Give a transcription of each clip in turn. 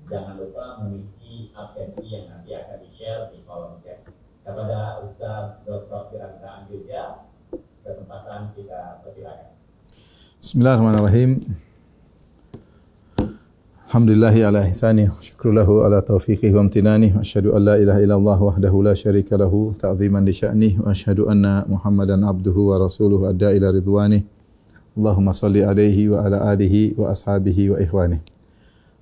jangan lupa mengisi absensi yang nanti akan di-share di kolom chat. Kepada Ustaz Dr. Firanda Anjuja, kesempatan kita persilakan. Bismillahirrahmanirrahim. Alhamdulillahi ala ihsani, syukru lahu ala taufiqihi wa amtinani, wa asyhadu an la ilaha illallah wahdahu la syarika lahu ta'ziman li sya'nih, wa asyhadu anna Muhammadan abduhu wa rasuluhu adda ila ridwanih. Allahumma salli alaihi wa ala alihi wa ashabihi wa ikhwanih.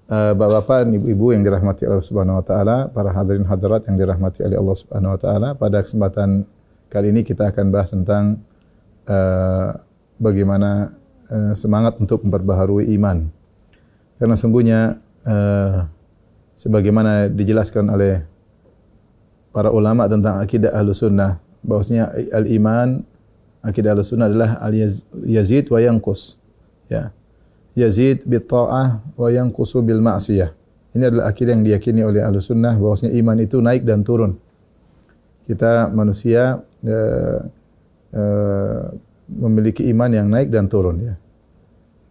Bapak-bapak, ibu-ibu yang dirahmati Allah Subhanahu wa taala, para hadirin hadirat yang dirahmati oleh Allah Subhanahu wa taala, pada kesempatan kali ini kita akan bahas tentang bagaimana semangat untuk memperbaharui iman. Karena sungguhnya sebagaimana dijelaskan oleh para ulama tentang akidah Ahlussunnah, bahwasanya al-iman, akidah Ahlussunnah adalah al-yazid wa yanqus. Ya. Yazid bit ta'ah wa yanqusu bil ma'siyah. Ini adalah akidah yang diyakini oleh Ahlussunnah, bahwasanya iman itu naik dan turun. Kita manusia memiliki iman yang naik dan turun, ya.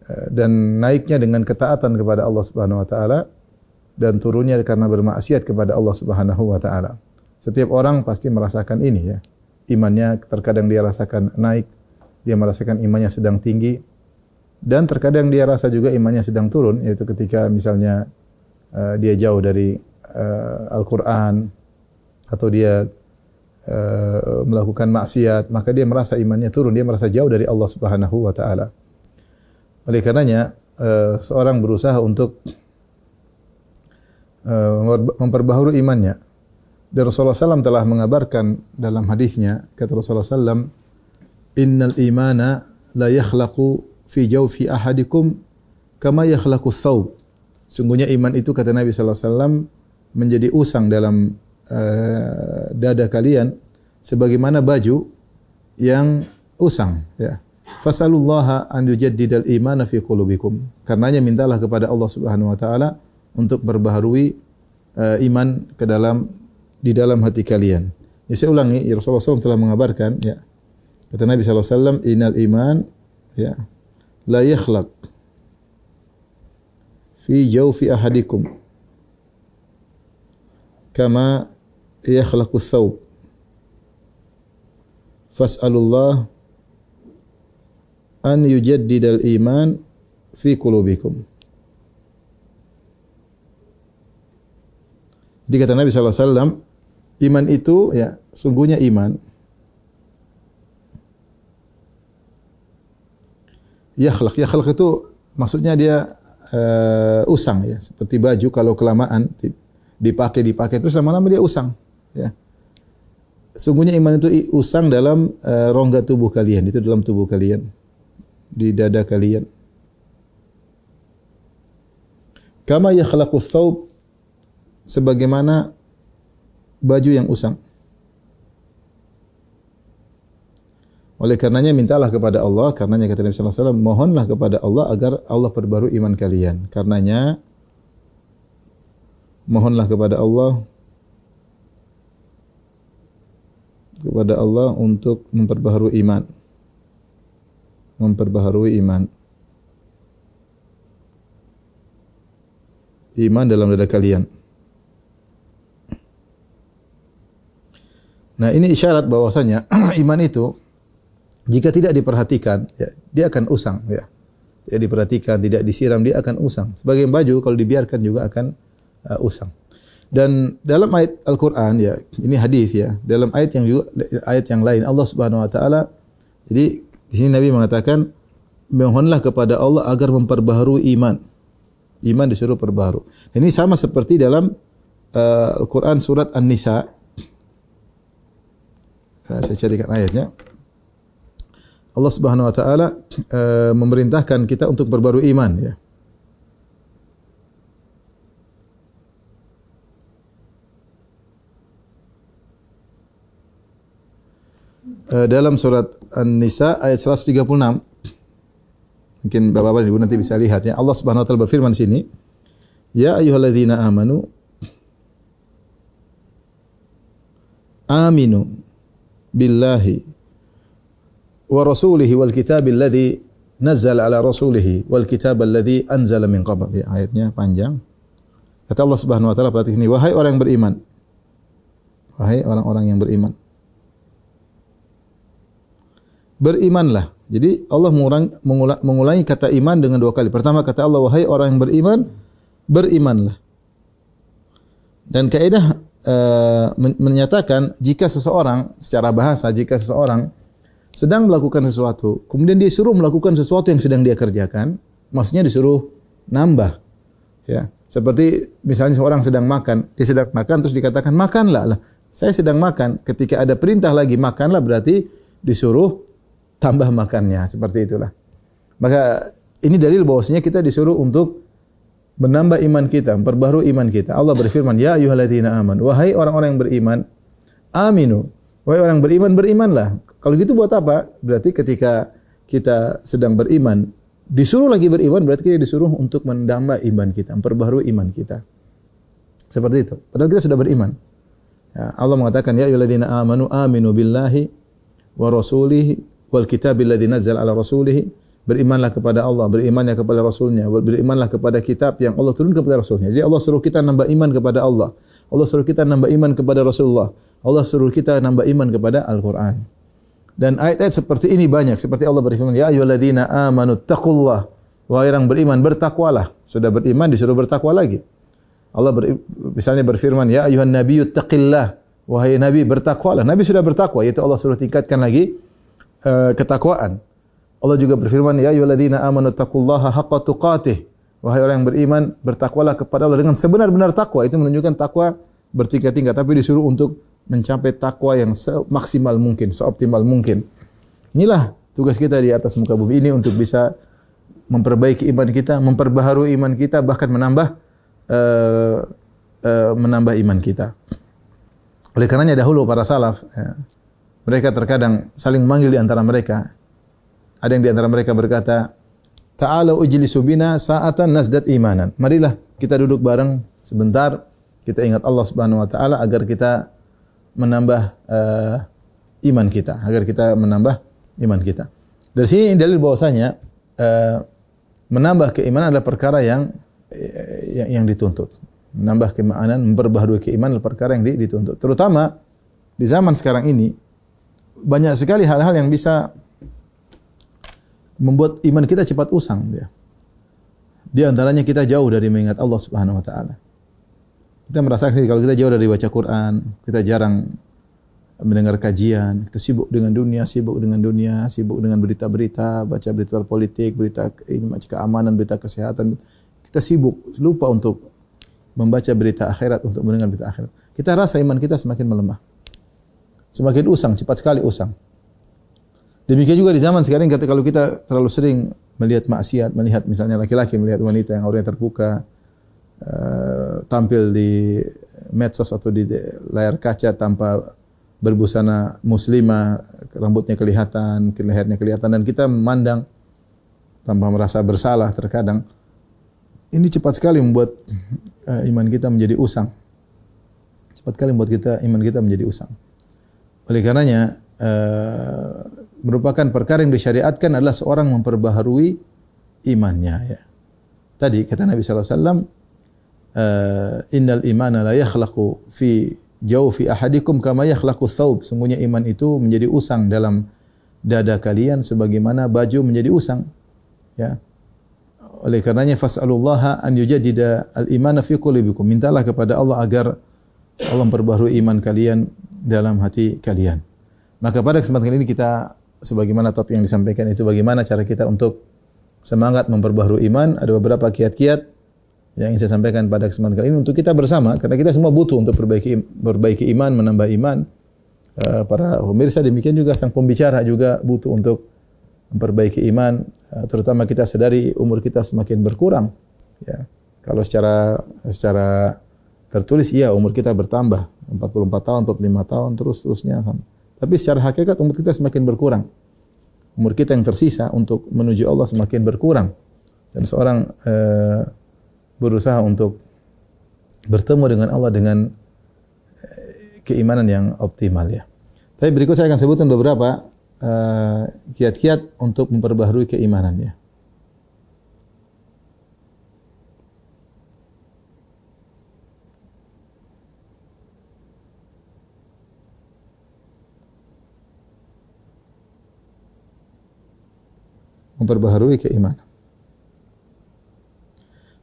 Dan naiknya dengan ketaatan kepada Allah Subhanahu wa taala, dan turunnya karena bermaksiat kepada Allah Subhanahu wa taala. Setiap orang pasti merasakan ini, ya. Imannya terkadang dia rasakan naik, dia merasakan imannya sedang tinggi, dan terkadang dia rasa juga imannya sedang turun, yaitu ketika misalnya dia jauh dari Al-Qur'an atau dia melakukan maksiat, maka dia merasa imannya turun, dia merasa jauh dari Allah Subhanahu wa taala. Oleh karenanya seorang berusaha untuk memperbaharui imannya. Dan Rasulullah SAW telah mengabarkan dalam hadisnya, kata Rasulullah SAW, "Innal imana la yakhlaqu fi jawfi ahadikum kama yakhlaqu thawb." Sungguhnya iman itu, kata Nabi sallallahu alaihi wasallam, menjadi usang dalam dada kalian sebagaimana baju yang usang, ya. Fasalullaha an yujaddidal imana fi qulubikum. Karenanya mintalah kepada Allah Subhanahu wa taala untuk berbaharui iman di dalam hati kalian. Ya, saya ulangi, Rasulullah SAW telah mengabarkan, ya. Kata Nabi sallallahu alaihi wasallam, "Innal iman, ya, la yakhlaq fi jawfi ahadikum kama yakhlaqu thawb. Fas'alullah an yujaddidal iman fi qulubikum." Jadi kata Nabi sallallahu alaihi wasallam, iman itu, ya, sungguhnya iman yakhlaq itu maksudnya dia usang, ya, seperti baju kalau kelamaan dipakai terus lama-lama dia usang, ya. Sungguhnya iman itu usang dalam rongga tubuh kalian, itu dalam tubuh kalian, di dada kalian. Kama yakhlaqu thawb, sebagaimana baju yang usang. Oleh karenanya mintalah kepada Allah, karenanya kata Nabi sallallahu alaihi wasallam, mohonlah kepada Allah agar Allah perbarui iman kalian. Karenanya mohonlah kepada Allah untuk memperbaharui iman. Memperbaharui iman. Iman dalam dada kalian. Nah, ini isyarat bahwasanya iman itu jika tidak diperhatikan, ya, dia akan usang, ya. Tidak diperhatikan, tidak disiram, dia akan usang. Sebagai baju kalau dibiarkan juga akan usang. Dan dalam ayat Al-Qur'an, ya, ini hadis, ya. Dalam ayat yang lain Allah Subhanahu wa taala, jadi di sini Nabi mengatakan, mohonlah kepada Allah agar memperbaharui iman. Iman disuruh perbaharu. Dan ini sama seperti dalam Al-Qur'an surat An-Nisa. Saya carikan ayatnya. Allah Subhanahu wa taala memerintahkan kita untuk berbaharui iman, ya. Dalam surat An-Nisa ayat 136. Mungkin Bapak-bapak dan Ibu nanti bisa lihat, ya. Allah Subhanahu wa taala berfirman di sini, "Ya ayyuhalladzina amanu aminu billahi wa rasulihi wal kitabil ladzi nazzala ala rasulihi wal kitabal ladzi anzala min qabl." Ya, ayatnya panjang. Kata Allah Subhanahu wa taala pada ayat ini, wahai orang yang beriman. Wahai orang-orang yang beriman. Berimanlah. Jadi Allah mengulangi kata iman dengan dua kali. Pertama kata Allah, wahai orang yang beriman, berimanlah. Dan kaidah menyatakan jika seseorang secara bahasa, jika seseorang sedang melakukan sesuatu, kemudian dia disuruh melakukan sesuatu yang sedang dia kerjakan, maksudnya disuruh nambah. Ya, seperti misalnya seorang sedang makan, dia sedang makan terus dikatakan makanlah. Lah, saya sedang makan, ketika ada perintah lagi makanlah berarti disuruh tambah makannya, seperti itulah. Maka ini dalil bahwasanya kita disuruh untuk menambah iman kita, memperbaharui iman kita. Allah berfirman, ya ayyuhalladzina amanu, wahai orang-orang yang beriman, aminu. Wahai orang beriman, berimanlah. Kalau gitu buat apa? Berarti ketika kita sedang beriman, disuruh lagi beriman, berarti kita disuruh untuk menambah iman kita, memperbaharui iman kita. Seperti itu. Padahal kita sudah beriman. Ya, Allah mengatakan, ya ayyuhalladzina amanu aminu billahi wa rasulihi wal kitabil ladzi nazzala ala rasulihi. Berimanlah kepada Allah, berimanlah kepada Rasulnya, berimanlah kepada kitab yang Allah turunkan kepada Rasulnya. Jadi Allah suruh kita nambah iman kepada Allah. Allah suruh kita nambah iman kepada Rasulullah. Allah suruh kita nambah iman kepada Al-Quran. Dan ayat-ayat seperti ini banyak. Seperti Allah berfirman, ya ayyuhalladzina amanu taqullah. Wahai orang beriman, bertakwalah. Sudah beriman, disuruh bertakwa lagi. Allah misalnya berfirman, ya ayyuhan nabiyyu taqillah. Wahai Nabi, bertakwalah. Nabi sudah bertakwa, yaitu Allah suruh tingkatkan lagi ketakwaan. Allah juga berfirman, ya ayyuhalladzina amanu taqullaha haqqa tuqatih. Wahai orang yang beriman, bertakwalah kepada Allah dengan sebenar-benar takwa. Itu menunjukkan takwa bertingkat-tingkat, tapi disuruh untuk mencapai takwa yang semaksimal mungkin, seoptimal mungkin. Inilah tugas kita di atas muka bumi ini untuk bisa memperbaiki iman kita, memperbaharui iman kita, bahkan menambah iman kita. Oleh karenanya dahulu para salaf, ya, mereka terkadang saling memanggil di antara mereka. Ada yang di antara mereka berkata, ta'alu ujlisu bina sa'atan nasdad imanan. Marilah kita duduk bareng sebentar, kita ingat Allah Subhanahu wa taala agar kita menambah iman kita, agar kita menambah iman kita. Dari sini dalil bahwasanya menambah keimanan adalah perkara yang dituntut. Menambah keimanan, memperbaharui keimanan adalah perkara yang dituntut. Terutama di zaman sekarang ini banyak sekali hal-hal yang bisa membuat iman kita cepat usang. Di antaranya kita jauh dari mengingat Allah Subhanahu wa taala. Kita merasakan kalau kita jauh dari baca Quran, kita jarang mendengar kajian, kita sibuk dengan dunia, sibuk dengan berita-berita, baca berita politik, berita keamanan, berita kesehatan. Kita sibuk, lupa untuk membaca berita akhirat, untuk mendengar berita akhirat. Kita rasa iman kita semakin melemah. Semakin usang, cepat sekali usang. Demikian juga di zaman sekarang kalau kita terlalu sering melihat maksiat, melihat misalnya laki-laki melihat wanita yang auratnya terbuka, tampil di medsos atau di layar kaca tanpa berbusana muslimah, rambutnya kelihatan, lehernya kelihatan, dan kita memandang tanpa merasa bersalah terkadang. Ini cepat sekali membuat iman kita menjadi usang. Cepat sekali membuat iman kita menjadi usang. Oleh karenanya, merupakan perkara yang disyariatkan adalah seorang memperbaharui imannya. Ya. Tadi kata Nabi SAW, innal imana la yakhlaqu fi jawfi ahadikum kama yakhlaqu thawb. Sungguhnya iman itu menjadi usang dalam dada kalian sebagaimana baju menjadi usang. Ya. Oleh karenanya fas'alullaha an yujaddida al-imana fi qulubikum. Mintalah kepada Allah agar Allah memperbaharui iman kalian dalam hati kalian. Maka pada kesempatan kali ini kita, sebagaimana topik yang disampaikan itu, bagaimana cara kita untuk semangat memperbaharui iman. Ada beberapa kiat-kiat yang ingin saya sampaikan pada kesempatan kali ini untuk kita bersama, karena kita semua butuh untuk perbaiki iman, menambah iman. Para pemirsa demikian juga sang pembicara juga butuh untuk memperbaiki iman. Terutama kita sadari umur kita semakin berkurang. Ya. Kalau secara tertulis iya umur kita bertambah 44 tahun, 45 tahun terusnya. Tapi secara hakikat umur kita semakin berkurang. Umur kita yang tersisa untuk menuju Allah semakin berkurang. Dan seorang berusaha untuk bertemu dengan Allah dengan keimanan yang optimal ya. Tapi berikut saya akan sebutkan beberapa kiat-kiat untuk memperbaharui keimanan ya. memperbaharui keimanan.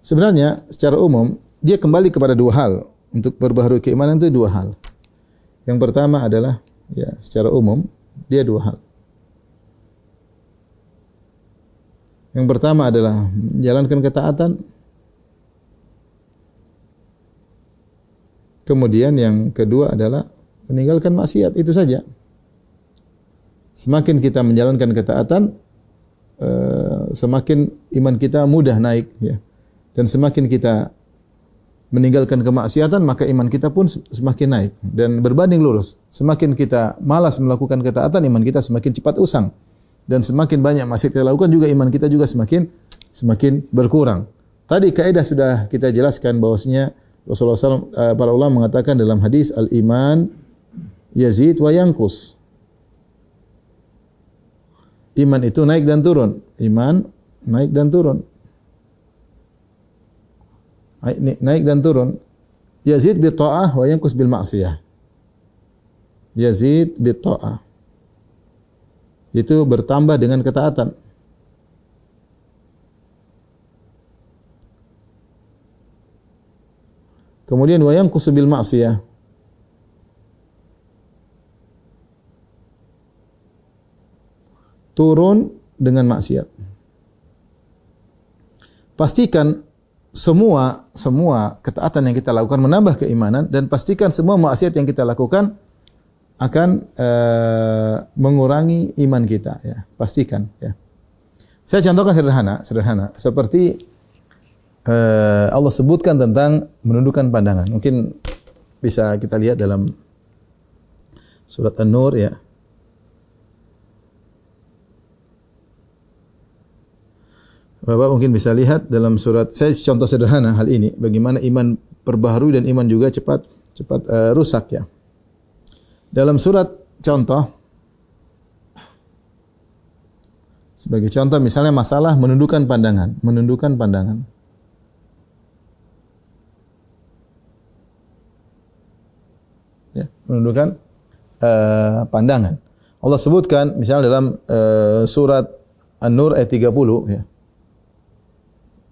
Sebenarnya secara umum dia kembali kepada dua hal. Untuk perbaharui keimanan itu dua hal. Yang pertama adalah ya secara umum dia dua hal. Yang pertama adalah menjalankan ketaatan. Kemudian yang kedua adalah meninggalkan maksiat, itu saja. Semakin kita menjalankan ketaatan, semakin iman kita mudah naik, ya. Dan semakin kita meninggalkan kemaksiatan, maka iman kita pun semakin naik. Dan berbanding lurus, semakin kita malas melakukan ketaatan, iman kita semakin cepat usang. Dan semakin banyak maksiat kita lakukan juga, iman kita juga semakin berkurang. Tadi kaidah sudah kita jelaskan bahwasanya Rasulullah SAW, para ulama mengatakan dalam hadis, al-iman yazid wa yankus. Iman itu naik dan turun. Iman naik dan turun. Naik dan turun. Yazid bi ta'ah wa yankus bil ma'siyah. Yazid bi ta'ah. Itu bertambah dengan ketaatan. Kemudian wa yankus bil ma'siyah. Turun dengan maksiat. Pastikan semua ketaatan yang kita lakukan menambah keimanan, dan pastikan semua maksiat yang kita lakukan akan mengurangi iman kita, ya. Pastikan, ya. Saya contohkan sederhana seperti Allah sebutkan tentang menundukkan pandangan. Mungkin bisa kita lihat dalam surat An-Nur, ya. Bapak mungkin bisa lihat dalam surat, saya contoh sederhana hal ini, bagaimana iman perbaharui dan iman juga cepat rusak, ya. Dalam surat contoh, sebagai contoh misalnya masalah menundukkan pandangan. Ya, menundukkan pandangan. Allah sebutkan misalnya dalam surat An-Nur ayat 30, ya.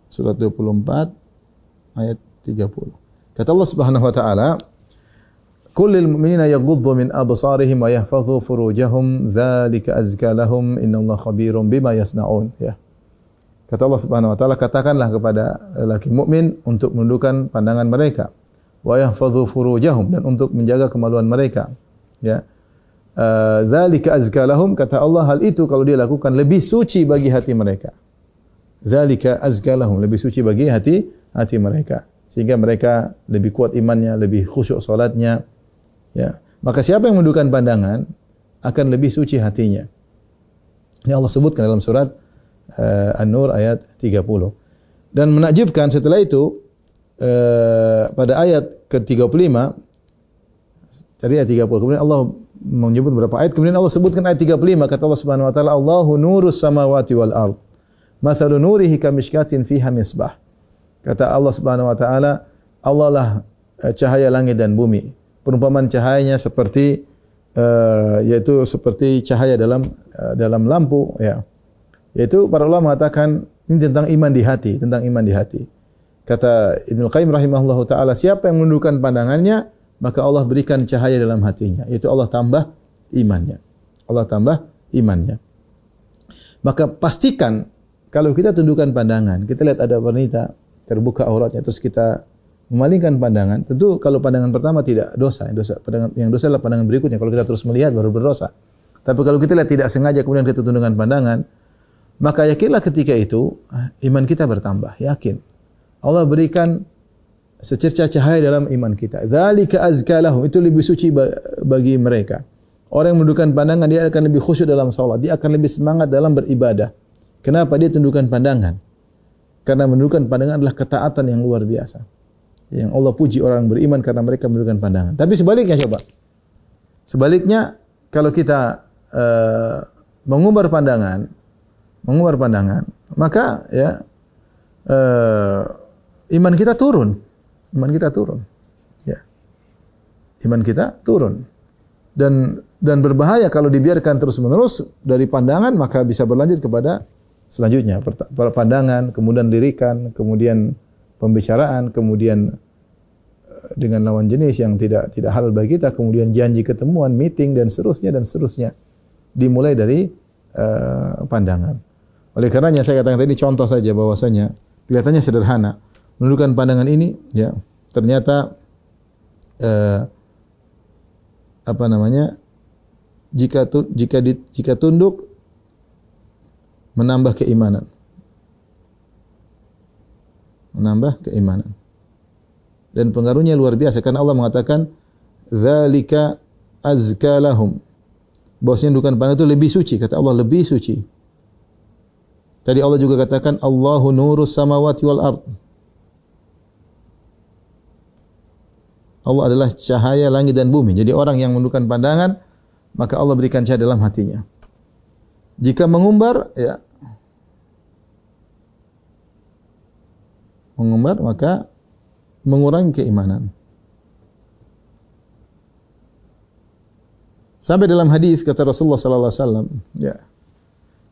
Surat 24 ayat 30. Kata Allah Subhanahu wa taala, "Kullil mu'minina yaghuddu min absarihim wa yahfazu furujahum, dzalika azka lahum, innallaha khabirum bima yasnaun." Ya. Kata Allah Subhanahu wa taala, katakanlah kepada lelaki mukmin untuk menundukkan pandangan mereka, wa yahfazu furujahum, dan untuk menjaga kemaluan mereka. Ya. Dzalika azka lahum, kata Allah, hal itu kalau dia lakukan lebih suci bagi hati mereka. Dzalika azka lahum, lebih suci bagi hati mereka, sehingga mereka lebih kuat imannya, lebih khusyuk salatnya, ya. Maka siapa yang menundukkan pandangan akan lebih suci hatinya. Ini Allah sebutkan dalam surat An-Nur ayat 30. Dan menakjubkan setelah itu pada ayat ke-35, tadi ayat 30, kemudian Allah menyebut beberapa ayat, kemudian Allah sebutkan ayat 35, kata Allah Subhanahu wa taala, Allahu nurus samawati wal ard. Mathalu nurihi kamishkatin fiha misbah. Kata Allah Subhanahu wa taala, Allah lah cahaya langit dan bumi. Perumpamaan cahayanya seperti yaitu seperti cahaya dalam lampu, ya. Yaitu para ulama mengatakan ini tentang iman di hati, Kata Ibnu Qayyim rahimahullahu taala, siapa yang menundukkan pandangannya, maka Allah berikan cahaya dalam hatinya, yaitu Allah tambah imannya. Maka pastikan kalau kita tundukkan pandangan, kita lihat ada wanita terbuka auratnya, terus kita memalingkan pandangan, tentu kalau pandangan pertama tidak dosa, yang dosa adalah pandangan berikutnya. Kalau kita terus melihat baru berdosa. Tapi kalau kita lihat tidak sengaja kemudian kita tundukkan pandangan, maka yakinlah ketika itu iman kita bertambah, yakin. Allah berikan secercah cahaya dalam iman kita. Dzalika azka lahum, itu lebih suci bagi mereka. Orang yang menundukkan pandangan, dia akan lebih khusyuk dalam salat, dia akan lebih semangat dalam beribadah. Kenapa dia tundukkan pandangan? Karena menundukkan pandangan adalah ketaatan yang luar biasa. Yang Allah puji orang beriman karena mereka menundukkan pandangan. Tapi sebaliknya coba. Sebaliknya kalau kita mengumbar pandangan, maka ya iman kita turun. Ya. Iman kita turun. Dan berbahaya kalau dibiarkan terus-menerus dari pandangan, maka bisa berlanjut kepada selanjutnya, pandangan, kemudian lirikan, kemudian pembicaraan, kemudian dengan lawan jenis yang tidak halal bagi kita, kemudian janji ketemuan, meeting dan seterusnya. Dimulai dari pandangan. Oleh karenanya saya katakan tadi contoh saja bahwasanya kelihatannya sederhana. Menundukkan pandangan ini ya ternyata jika tunduk menambah keimanan. Dan pengaruhnya luar biasa karena Allah mengatakan dzalika azka lahum. Bahwasanya menundukkan pandangan itu lebih suci, kata Allah lebih suci. Tadi Allah juga katakan Allahu nurus samawati wal ard. Allah adalah cahaya langit dan bumi. Jadi orang yang menundukkan pandangan maka Allah berikan cahaya dalam hatinya. Jika mengumbar maka mengurangi keimanan. Sampai dalam hadis kata Rasulullah sallallahu alaihi wasallam,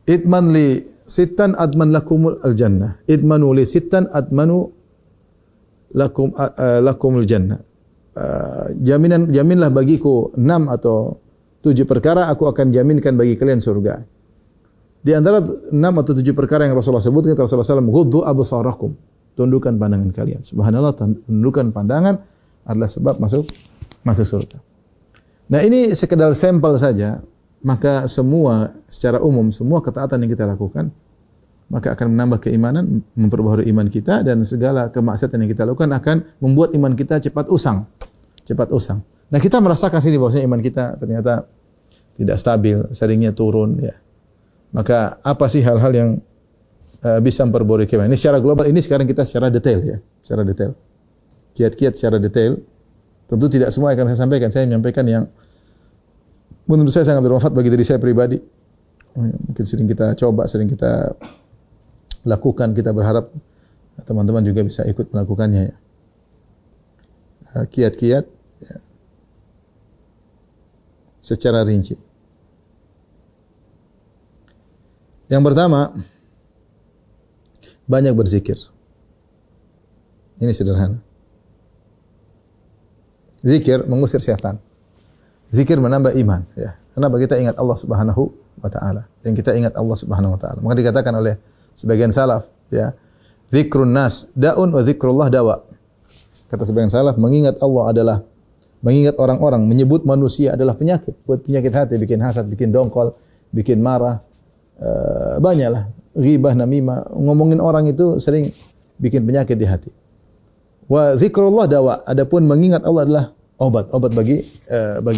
idman li sittan adman lakumul jannah. Idmanu li sittan admanu lakumul jannah. Jaminlah bagiku 6 atau 7 perkara aku akan jaminkan bagi kalian surga. Di antara 6 atau 7 perkara yang Rasulullah sebutkan, Rasulullah SAW, ghuddu absarakum. Tundukkan pandangan kalian. Subhanallah, tundukkan pandangan adalah sebab masuk surga. Nah, ini sekedar sampel saja, maka secara umum semua ketaatan yang kita lakukan maka akan menambah keimanan, memperbaharui iman kita, dan segala kemaksiatan yang kita lakukan akan membuat iman kita cepat usang. Nah, kita merasakan sini bahwasanya iman kita ternyata tidak stabil, seringnya turun ya. Maka apa sih hal-hal yang bisa memperbarui keimanan? Ini secara global, ini sekarang kita secara detail ya, kiat-kiat secara detail. Tentu tidak semua akan saya sampaikan. Saya menyampaikan yang menurut saya sangat bermanfaat bagi diri saya pribadi. Mungkin sering kita coba, sering kita lakukan. Kita berharap teman-teman juga bisa ikut melakukannya. Kiat-kiat secara rinci. Yang pertama, banyak berzikir. Ini sederhana. Zikir mengusir syaitan. Zikir menambah iman. Ya. Kenapa? Kita ingat Allah Subhanahu wa Ta'ala. Dan kita ingat Allah Subhanahu wa Ta'ala. Maka dikatakan oleh sebagian salaf, ya, zikrun nas daun wa zikrullah dawa. Kata sebagian salaf, mengingat Allah adalah mengingat orang-orang, menyebut manusia adalah penyakit. Buat penyakit hati, bikin hasad, bikin dongkol, bikin marah. Banyaklah. Ghibah, namimah. Ngomongin orang itu sering bikin penyakit di hati. Wa zikrullah dawa. Adapun mengingat Allah adalah obat bagi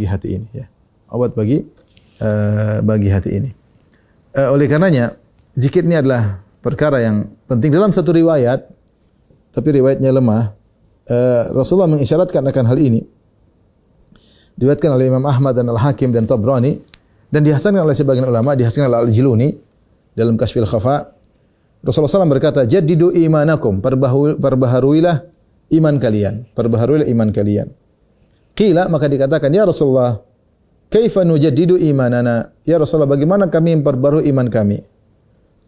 hati ini. Ya. Obat bagi hati ini. Oleh karenanya, zikir ini adalah perkara yang penting. Dalam satu riwayat, tapi riwayatnya lemah, Rasulullah mengisyaratkan akan hal ini. Diriwayatkan oleh Imam Ahmad dan Al-Hakim dan Tabrani, dan dihasankan oleh sebagian ulama, dihasankan oleh Al-Jiluni dalam Kashfil Khafa. Rasulullah SAW berkata, jaddidu imanakum, perbaharuilah iman kalian. Qila, maka dikatakan, ya Rasulullah, kaifa nujaddidu imanana? Ya Rasulullah, bagaimana kami memperbarui iman kami?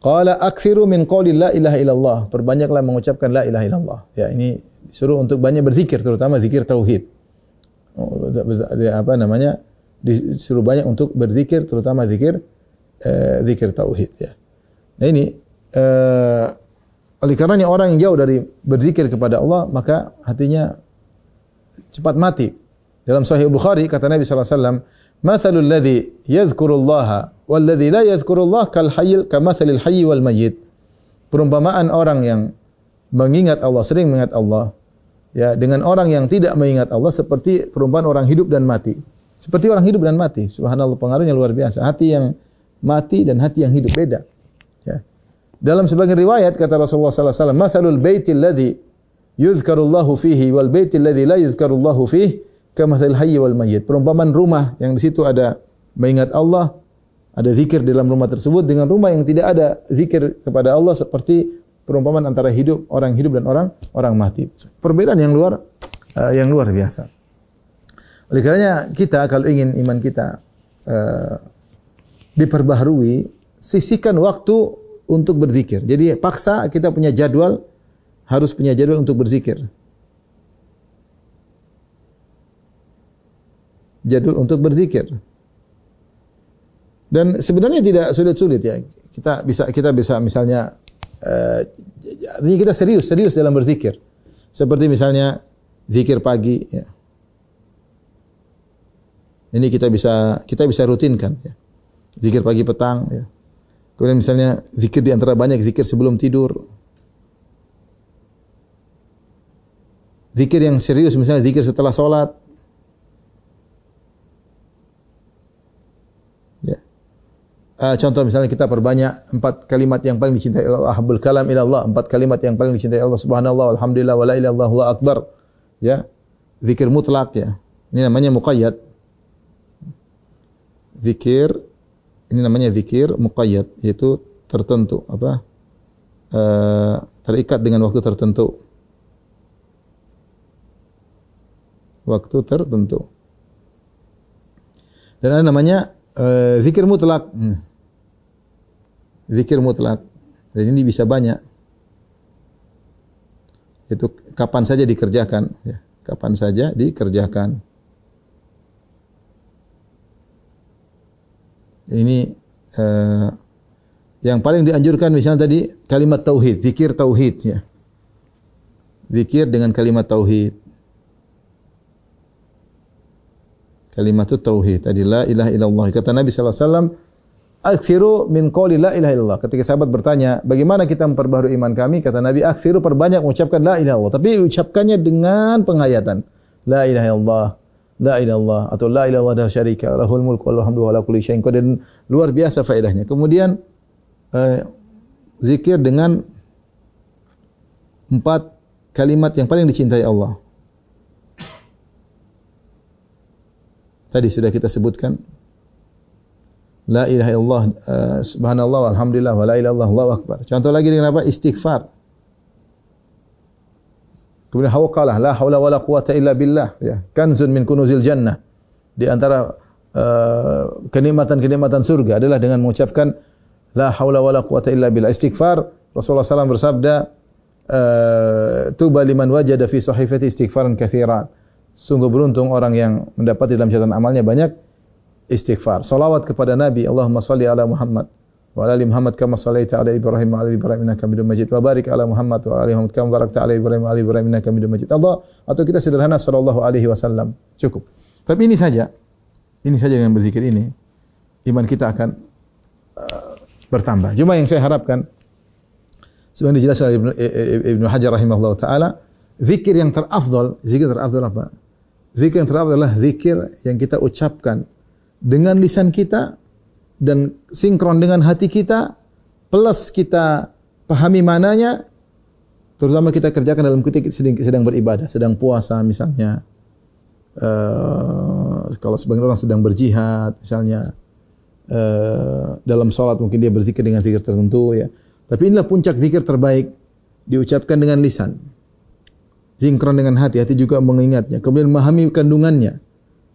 Qala akthiru min qouli la ilaha illallah. Perbanyaklah mengucapkan la ilaha illallah. Ya, ini disuruh untuk banyak berzikir, terutama zikir tauhid. Disuruh banyak untuk berzikir, terutama zikir tauhid ya. Nah, ini oleh karenanya orang yang jauh dari berzikir kepada Allah maka hatinya cepat mati. Dalam Sahih Bukhari kata Nabi sallallahu alaihi wasallam, "Mathalul ladzi yadhkurullaha wal ladzi la yadhkurullah kamathalil hayy wal mayyit." Perumpamaan orang yang mengingat Allah, sering mengingat Allah, ya, dengan orang yang tidak mengingat Allah seperti perumpamaan orang hidup dan mati. Seperti orang hidup dan mati. Subhanallah, pengaruhnya luar biasa. Hati yang mati dan hati yang hidup beda. Ya. Dalam sebagian riwayat kata Rasulullah sallallahu alaihi wasallam, "Mathalul baitil ladzi yuzkarullahu fihi wal baitil ladzi la yuzkarullahu fihi kamathalil hayy wal mayyit." Perumpamaan rumah yang di situ ada mengingat Allah, ada zikir dalam rumah tersebut, dengan rumah yang tidak ada zikir kepada Allah seperti perumpamaan antara orang hidup dan orang mati. Perbedaan yang luar biasa. Oleh karenanya kita kalau ingin iman kita diperbaharui, sisihkan waktu untuk berzikir. Jadi paksa kita punya jadwal, harus punya jadwal untuk berzikir. Jadwal untuk berzikir. Dan sebenarnya tidak sulit-sulit ya. Kita bisa misalnya artinya kita serius dalam berzikir. Seperti misalnya zikir pagi ya. Ini kita bisa rutinkan ya. Zikir pagi petang ya. Kemudian misalnya zikir di antara banyak zikir sebelum tidur. Zikir yang serius misalnya zikir setelah salat. Contoh misalnya kita perbanyak 4 kalimat yang paling dicintai Allah, habul kalam ila Allah, 4 kalimat yang paling dicintai Allah, subhanallah, alhamdulillah, wa la ilaha illallah, Allahu akbar. Ya. Zikir mutlak ya. Ini namanya muqayyad. Ini namanya zikir muqayyad, yaitu tertentu, terikat dengan waktu tertentu. Waktu tertentu. Dan ada namanya zikir mutlak. Zikir mutlak. Dan ini bisa banyak. Itu kapan saja dikerjakan. Ya. Kapan saja dikerjakan. Ini yang paling dianjurkan misalnya tadi kalimat tauhid, zikir tauhid ya. Zikir dengan kalimat tauhid. Kalimat tauhid tadi la ilaha illallah. Kata Nabi sallallahu alaihi wasallam, "Aktsiru min qouli la ilaha illallah." Ketika sahabat bertanya, "Bagaimana kita memperbaharui iman kami?" Kata Nabi, "Aktsiru, perbanyak mengucapkan la ilaha illallah." Tapi ucapkannya dengan penghayatan. La ilaha illallah, la ilaha illallah atau la ilaha illallah syarika lahul mulku wa lahul hamdu wa ala kulli syai'in qadir. Luar biasa faedahnya. Kemudian zikir dengan 4 kalimat yang paling dicintai Allah. Tadi sudah kita sebutkan. La ilaha illallah, subhanallah, alhamdulillah, wa la ilaha illallah, Allahu akbar. Contoh lagi dengan apa? Istighfar. Kemudian hawqalah, la haula wa la quwata illa billah. Ya. Kanzun min kunuzil jannah. Di antara kenikmatan-kenikmatan surga adalah dengan mengucapkan la haula wa la quwata illa billah. Istighfar, Rasulullah SAW bersabda, tuba liman wajada fi sahifati istighfaran katsiran. Sungguh beruntung orang yang mendapat dalam catatan amalnya banyak istighfar. Salawat kepada Nabi, Allahumma salli ala Muhammad wa ala ali Muhammad kama sallaita ala Ibrahim wa ala ali Ibrahim innaka Hamidum Majid. Wa barik ala Muhammad wa ala ali Muhammad kama barakta ala Ibrahim wa ala ali Ibrahim innaka Hamidum Majid. Allah, atau kita sederhana sallallahu alaihi wasallam. Cukup. Tapi ini saja dengan berzikir ini iman kita akan bertambah. Cuma yang saya harapkan sebenarnya dijelaskan oleh Ibnu Hajar rahimahullah taala, zikir yang terafdal apa? Zikir yang terafdal adalah zikir yang kita ucapkan dengan lisan kita dan sinkron dengan hati kita, plus kita pahami mananya, terutama kita kerjakan dalam ketika sedang beribadah, sedang puasa misalnya, kalau sebagian orang sedang berjihad misalnya, dalam salat mungkin dia berzikir dengan zikir tertentu ya. Tapi inilah puncak zikir terbaik, diucapkan dengan lisan, sinkron dengan hati juga mengingatnya, kemudian memahami kandungannya.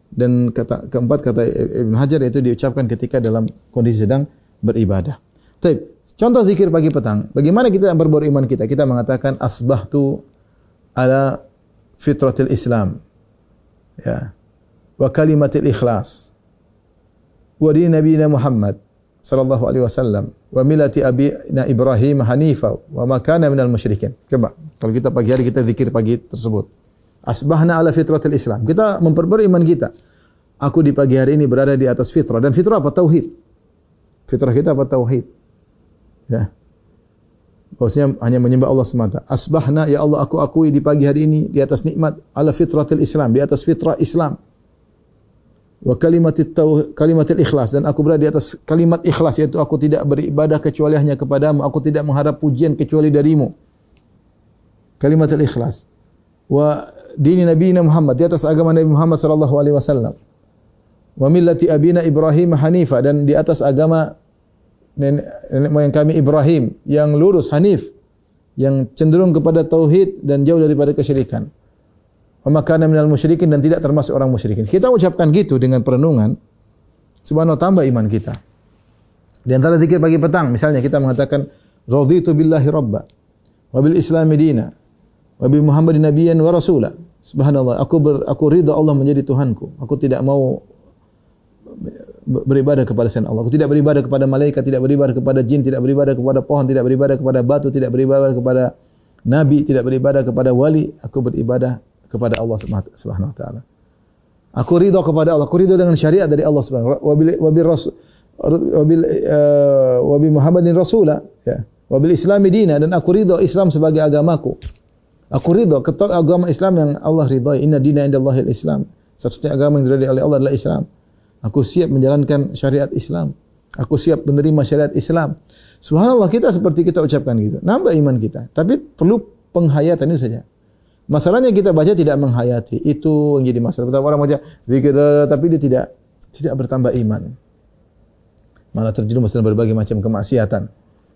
Dan keempat kata Ibn Hajar itu diucapkan ketika dalam kondisi sedang beribadah. Baik, contoh zikir pagi petang. Bagaimana kita memperbarui iman kita? Kita mengatakan asbahtu ala fitratil Islam. Ya. Wa kalimatil ikhlas. Wa din nabiyina Muhammad sallallahu alaihi wasallam wa millati abina Ibrahim hanifa wa ma kana minal musyrikin. Coba kalau kita pagi hari kita zikir pagi tersebut. Asbahna ala fitratil Islam. Kita memperbarui iman kita. Aku di pagi hari ini berada di atas fitrah. Dan fitrah apa? Tauhid. Fitrah kita apa? Tauhid. Ya. Bahwasanya hanya menyembah Allah semata. Asbahna, ya Allah, aku akui di pagi hari ini di atas nikmat ala fitratil Islam, di atas fitrah Islam. Wa kalimatil ikhlas, dan aku berada di atas kalimat ikhlas, yaitu aku tidak beribadah kecuali hanya kepadamu, aku tidak mengharap pujian kecuali darimu. Kalimatil ikhlas. Wa dini nabiyina Muhammad, di atas agama Nabi Muhammad sallallahu alaihi wasallam. Wa millati abina Ibrahim hanifa, dan di atas agama nenek moyang kami Ibrahim yang lurus, hanif, yang cenderung kepada tauhid dan jauh daripada kesyirikan. Wa makana minal musyrikin, dan tidak termasuk orang musyrikin. Kita ucapkan gitu dengan perenungan, subhanallah, tambah iman kita. Di antara zikir pagi petang, misalnya kita mengatakan Raditu billahi rabba wa bil islami dina wa bi Muhammadin nabiyyan wa rasula. Subhanallah, aku ridha Allah menjadi Tuhanku. Aku tidak mau beribadah kepada selain Allah. Aku tidak beribadah kepada malaikat, tidak beribadah kepada jin, tidak beribadah kepada pohon, tidak beribadah kepada batu, tidak beribadah kepada nabi, tidak beribadah kepada wali. Aku beribadah kepada Allah Subhanahu wa taala. Aku ridha kepada Allah. Aku ridha dengan syariat dari Allah Subhanahu wa bi Muhammadin rasula, ya. Wa bil islami dina, dan aku ridha Islam sebagai agamaku. Aku ridha agama Islam yang Allah ridhai. Inna dina indallahil Islam. Satu-satunya agama yang diridhai oleh Allah adalah Islam. Aku siap menjalankan syariat Islam. Aku siap menerima syariat Islam. Subhanallah, kita seperti kita ucapkan gitu. Nambah iman kita. Tapi perlu penghayatan itu saja. Masalahnya kita baca tidak menghayati. Itu yang jadi masalah. Betapa orang baca zikir tapi dia tidak bertambah iman. Malah terjerumus dalam berbagai macam kemaksiatan.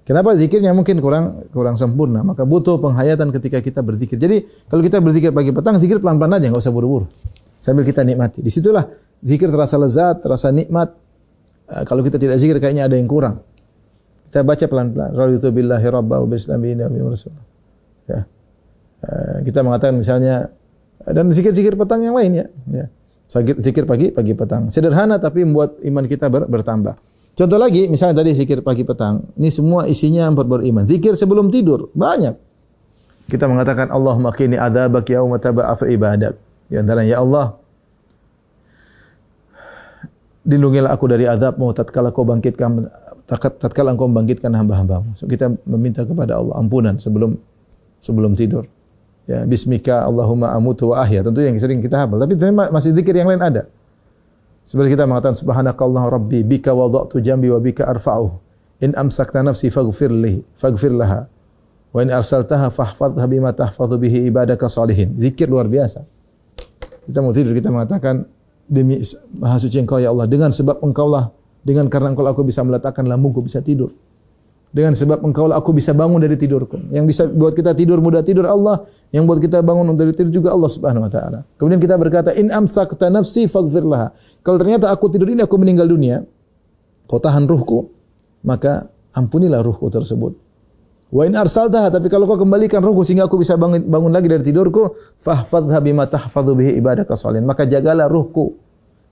Kenapa zikirnya mungkin kurang sempurna? Maka butuh penghayatan ketika kita berzikir. Jadi kalau kita berzikir pagi petang, zikir pelan-pelan aja, enggak usah buru-buru. Sambil kita nikmati. Disitulah zikir terasa lezat, terasa nikmat. Kalau kita tidak zikir kayaknya ada yang kurang. Kita baca pelan-pelan. Raditu billahi rabba wa bil islami dina wa rasul. Ya. Kita mengatakan misalnya dan zikir-zikir petang yang lain ya. Zikir pagi petang. Sederhana tapi membuat iman kita bertambah. Contoh lagi, misalnya tadi zikir pagi petang. Ini semua isinya memperbarui iman. Zikir sebelum tidur, banyak. Kita mengatakan Allahumma qini adzabak yauma tab'atsu ibadak. Di antaranya, ya Allah, lindungilah aku dari azab-Mu tatkala Engkau membangkitkan hamba-Hamba-Mu. So, kita meminta kepada Allah ampunan sebelum tidur. Ya, bismika Allahumma amutu wa ahya. Tentu yang sering kita hafal, tapi masih zikir yang lain ada. Seperti kita mengatakan subhanakallah rabbi bika wada'tu jambi wa bika arfa'uh. In amsakta nafsi faghfir laha. Wa in arsaltaha fahfadha bima tahfadhu bihi ibadaka salihin. Zikir luar biasa. Kita mau tidur, kita mengatakan demi maha suci Engkau ya Allah, dengan sebab Engkaulah, karena Engkau aku bisa meletakkan lambungku bisa tidur. Dengan sebab Engkaulah aku bisa bangun dari tidurku. Yang bisa buat kita tidur mudah tidur Allah, yang buat kita bangun dari tidur juga Allah Subhanahu wa taala. Kemudian kita berkata in amsakta nafsi faghfir laha. Kalau ternyata aku tidur ini aku meninggal dunia, Kau tahan ruhku, maka ampunilah ruhku tersebut. Wa in arsaltaha, tapi kalau Kau kembalikan ruhku sehingga aku bisa bangun lagi dari tidurku, fahfadha bima tahfadhu bihi ibadaka shalihin. Maka jagalah ruhku,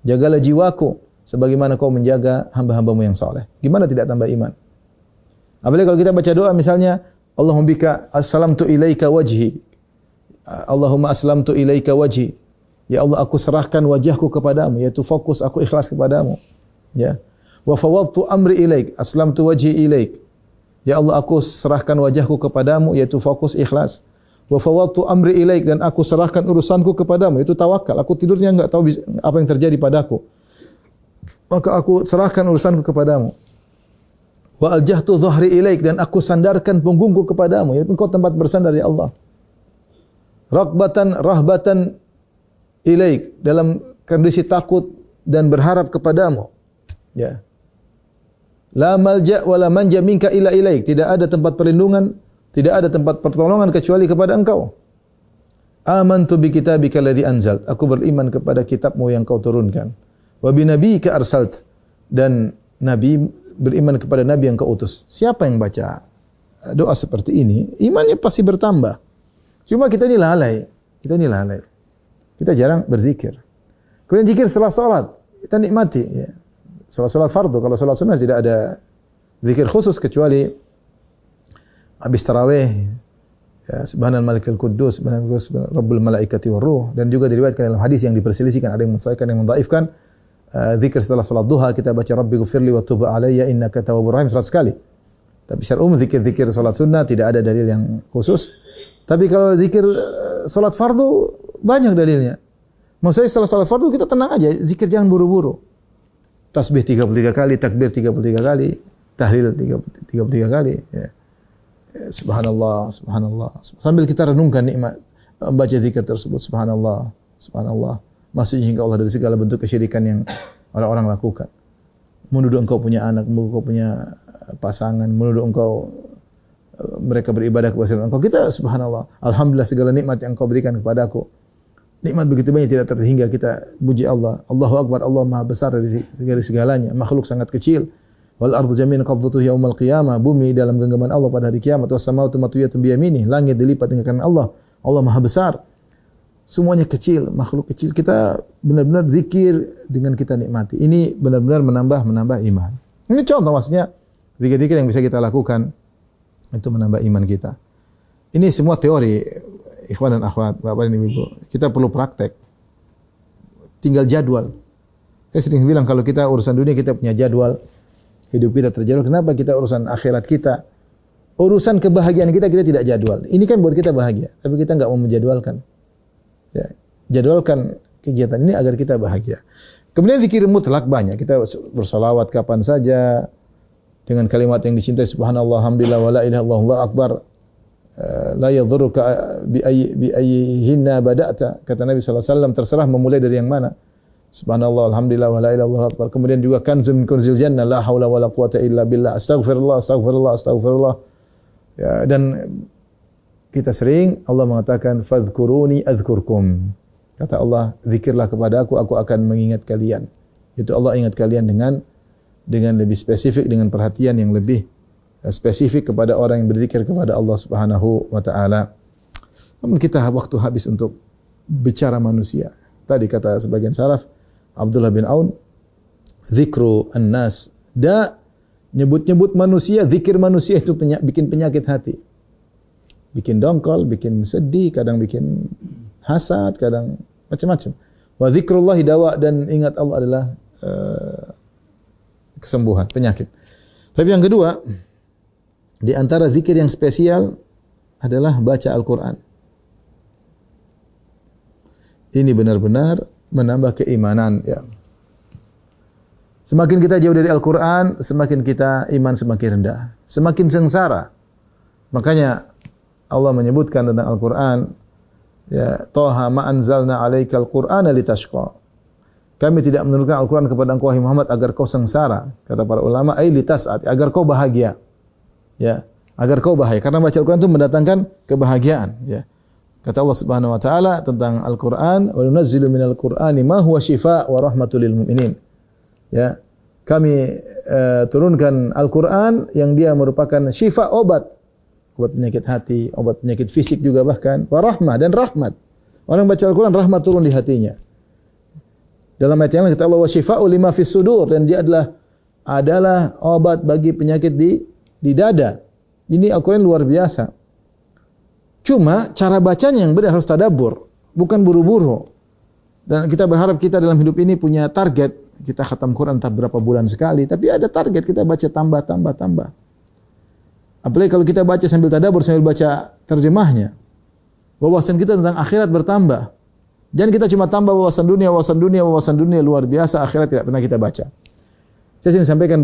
jagalah jiwaku sebagaimana Kau menjaga hamba-Hamba-Mu yang saleh. Gimana tidak tambah iman? Apalagi kalau kita baca doa misalnya Allahumma bika aslamtu ilaika wajhi. Allahumma aslamtu ilaika wajhi. Ya Allah, aku serahkan wajahku kepadamu, yaitu fokus aku ikhlas kepadamu. Ya. Wa fawwadtu amri ilaik, aslamtu wajhi ilaik. Ya Allah, aku serahkan wajahku kepadamu, yaitu fokus ikhlas. Wa fawwadtu amri ilaik, dan aku serahkan urusanku kepadamu, itu tawakal. Aku tidurnya enggak tahu apa yang terjadi padaku. Maka aku serahkan urusanku kepadamu. Wa aljahtu dhahri ilaik, dan aku sandarkan punggungku kepadamu, yaitu Engkau tempat bersandar ya Allah. Raghbatan rahbatan ilaik, dalam kondisi takut dan berharap kepadamu. Ya. La malja wa la manja minka illa ilaik, tidak ada tempat perlindungan, tidak ada tempat pertolongan kecuali kepada Engkau. Amantu bi kitabika alladhi anzalt, aku beriman kepada kitabmu yang Kau turunkan. Wa bi nabiyyika arsalt, dan beriman kepada Nabi yang Kau utus. Siapa yang baca doa seperti ini, imannya pasti bertambah. Cuma kita ini lalai. Kita jarang berzikir. Kemudian zikir setelah salat, kita nikmati. Ya. Salat fardu, kalau salat sunnah tidak ada zikir khusus kecuali habis tarawih. Ya, Subhanal Malikul Quddus, Rabbul Malaikati war Ruh, dan juga diriwayatkan dalam hadis yang diperselisihkan, ada yang mensahihkan, yang mendhaifkan. Zikir setelah salat duha kita baca Rabbi ghfirli wa tub alayya innaka tawwabur rahim 100 kali. Tapi secara umum zikir-zikir salat sunnah tidak ada dalil yang khusus. Tapi kalau zikir salat fardu banyak dalilnya. Maksudnya setelah salat fardu kita tenang aja, zikir jangan buru-buru. Tasbih 33 kali, takbir 33 kali, tahlil 33 kali, ya. Subhanallah, subhanallah. Sambil kita renungkan nikmat membaca zikir tersebut, subhanallah, subhanallah. Maksudnya Allah dari segala bentuk kesyirikan yang orang-orang lakukan. Menuduh engkau punya anak, menuduh engkau punya pasangan, menuduh engkau mereka beribadah kepada engkau. Kita subhanallah, alhamdulillah segala nikmat yang engkau berikan kepadaku. Nikmat begitu banyak tidak terhingga, kita puji Allah. Allahu Akbar, Allah Maha besar dari segalanya. Makhluk sangat kecil. Wal ardu jami'an qabdatuhu yaumal qiyamah. Bumi dalam genggaman Allah pada hari kiamat. Was samawati matwiyatun bi yaminih. Langit dilipat dengan kanan Allah. Allah Maha besar. Semuanya kecil, makhluk kecil. Kita benar-benar zikir dengan kita nikmati. Ini benar-benar menambah iman. Ini contoh maksudnya zikir-zikir yang bisa kita lakukan itu menambah iman kita. Ini semua teori, ikhwan dan akhwat, Bapak dan Ibu. Kita perlu praktek. Tinggal jadwal. Saya sering bilang kalau kita urusan dunia kita punya jadwal. Hidup kita terjadwal. Kenapa kita urusan akhirat kita? Urusan kebahagiaan kita tidak jadwal. Ini kan buat kita bahagia, tapi kita enggak mau menjadwalkan. Ya, jadwalkan kegiatan ini agar kita bahagia. Kemudian zikir mutlak banyak. Kita bersalawat kapan saja dengan kalimat yang dicintai, subhanallah, alhamdulillah, wala ilaha illallah, Allahu akbar. La yadhurruka bi ayyihinna bada'ta. Kata Nabi sallallahu alaihi wasallam, terserah memulai dari yang mana. Subhanallah, alhamdulillah, wala ilaha illallah, akbar. Kemudian juga kanzun min kunzil jannah, la haula wala quwata illa billah. Astaghfirullah, astaghfirullah, astaghfirullah. Ya, dan kita sering Allah mengatakan fadhkuruni adzkurkum. Kata Allah, zikirlah kepada aku akan mengingat kalian. Itu Allah ingat kalian dengan lebih spesifik, dengan perhatian yang lebih spesifik kepada orang yang berzikir kepada Allah Subhanahu wa taala. Namun kita waktu habis untuk bicara manusia. Tadi kata sebagian salaf, Abdullah bin Aun, zikru an-nas. Nyebut-nyebut manusia, zikir manusia itu bikin penyakit hati. Bikin dongkol, bikin sedih, kadang bikin hasad, kadang macam-macam. Wa zikrullahi dawa, dan ingat Allah adalah kesembuhan, penyakit. Tapi yang kedua, di antara zikir yang spesial adalah baca Al-Quran. Ini benar-benar menambah keimanan. Ya. Semakin kita jauh dari Al-Quran, semakin kita iman semakin rendah. Semakin sengsara. Makanya Allah menyebutkan tentang Al-Quran, ya, Toha ma anzalna alaikal Qur'ana litashqa. Kami tidak menurunkan Al-Quran kepada engkau, wahai Muhammad, agar kau sengsara. Kata para ulama, ay litas'at, agar kau bahagia. Ya, agar kau bahagia. Karena baca Al-Quran itu mendatangkan kebahagiaan. Ya. Kata Allah Subhanahu Wa Taala tentang Al-Quran, wa nunazzilu minal Qur'ani ma huwa shifaa wa rahmatul lil mu'minin. Ya, kami turunkan Al-Quran yang dia merupakan syifa, obat penyakit hati, obat penyakit fisik juga bahkan, wa rahmah, dan rahmat. Orang baca Al-Quran, rahmat turun di hatinya. Dalam ayat yang lain kata Allah, wa syifaa'u lima fis sudur, dan dia adalah obat bagi penyakit di dada. Ini Al-Quran luar biasa. Cuma cara bacanya yang benar, harus tadabbur, bukan buru-buru. Dan kita berharap kita dalam hidup ini punya target. Kita khatam Quran entah berapa bulan sekali, tapi ada target, kita baca tambah. Apalagi kalau kita baca sambil tadabbur, sambil baca terjemahnya, wawasan kita tentang akhirat bertambah. Jangan kita cuma tambah wawasan dunia luar biasa, akhirat tidak pernah kita baca. Saya ingin sampaikan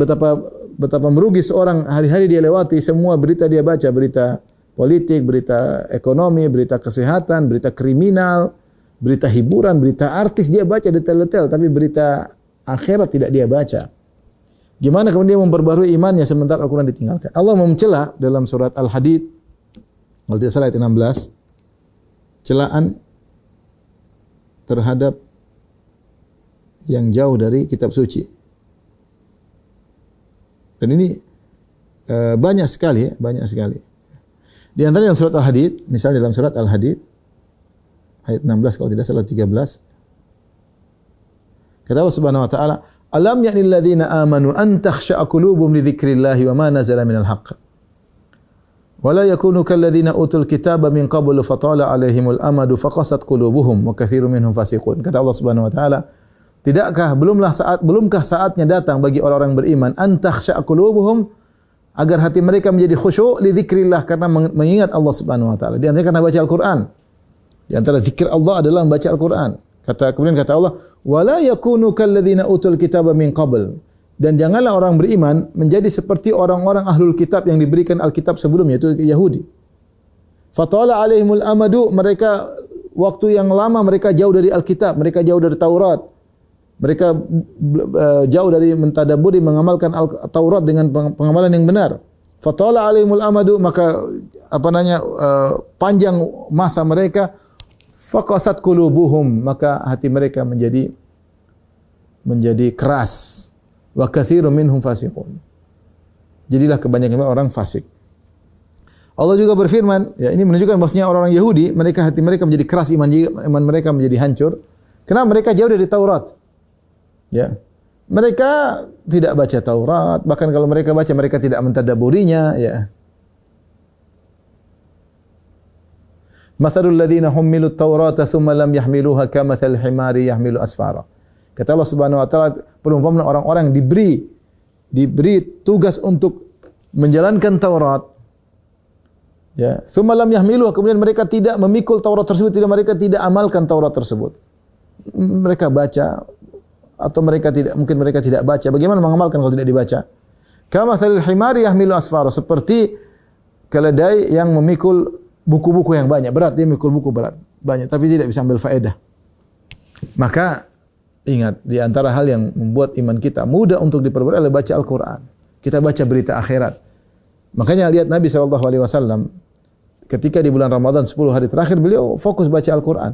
betapa merugi seorang, hari-hari dia lewati semua berita dia baca, berita politik, berita ekonomi, berita kesehatan, berita kriminal, berita hiburan, berita artis dia baca detail-detail, tapi berita akhirat tidak dia baca. Gimana kemudian dia memperbarui imannya sementara Al-Quran ditinggalkan? Allah mencela dalam surat Al-Hadid, kalau tidak salah ayat 16, celaan terhadap yang jauh dari kitab suci. Dan ini banyak sekali. Di antaranya dalam surat Al-Hadid, misalnya dalam surat Al-Hadid ayat 16 kalau tidak salah 13. Kata Allah Subhanahu wa taala, "Alam ya'nil ladzina amanu an takhsha'a qulubuhum li dzikrillahi wa ma nazala minal haqq. Wa la yakunu kal ladzina utul kitaba min qablu fatala 'alaihimul amadu faqasat qulubuhum wa katsirun minhum fasiqun." Kata Allah Subhanahu wa taala, belumkah saatnya datang bagi orang-orang beriman an takhsha'a qulubuhum, agar hati mereka menjadi khusyuk li dzikrillah, karena mengingat Allah Subhanahu wa taala. Di antara karena baca Al-Qur'an. Di antara zikir Allah adalah membaca Al-Qur'an. Kemudian kata Allah, wala yakunu kalladzina utul kitaba min qabl, dan janganlah orang beriman menjadi seperti orang-orang ahlul kitab yang diberikan Alkitab sebelumnya, itu Yahudi. Fatala alaihimul amadu, mereka waktu yang lama mereka jauh dari Alkitab, mereka jauh dari Taurat. Mereka jauh dari mentadabburi, mengamalkan Taurat dengan pengamalan yang benar. Fatala alaihimul amadu, maka panjang masa mereka. Faqasat qulubuhum, maka hati mereka menjadi keras. Wa katsirun minhum fasiqun, jadilah kebanyakan orang fasik. Allah juga berfirman, ya ini menunjukkan bahwasanya orang-orang Yahudi, hati mereka menjadi keras, iman mereka menjadi hancur. Kenapa? Mereka jauh dari Taurat. Ya. Mereka tidak baca Taurat, bahkan kalau mereka baca mereka tidak mentadabburinya, ya. Mathalul ladzina hummilut Taurata tsumma lam yahmiluha kamathal himari yahmilu asfara. Kata Allah Subhanahu wa taala, perumpamaan orang-orang yang diberi tugas untuk menjalankan Taurat. Ya, tsumma lam yahmiluha, kemudian mereka tidak memikul Taurat tersebut, mereka tidak amalkan Taurat tersebut. Mereka baca atau mungkin mereka tidak baca. Bagaimana mengamalkan kalau tidak dibaca? Kamathalil himari yahmilu asfara, seperti keledai yang memikul buku-buku yang banyak, berat, dia memikul buku berat, banyak, tapi tidak bisa ambil faedah. Maka ingat, di antara hal yang membuat iman kita mudah untuk diperbudak adalah baca Al-Quran. Kita baca berita akhirat. Makanya lihat Nabi SAW ketika di bulan Ramadan 10 hari terakhir beliau fokus baca Al-Quran.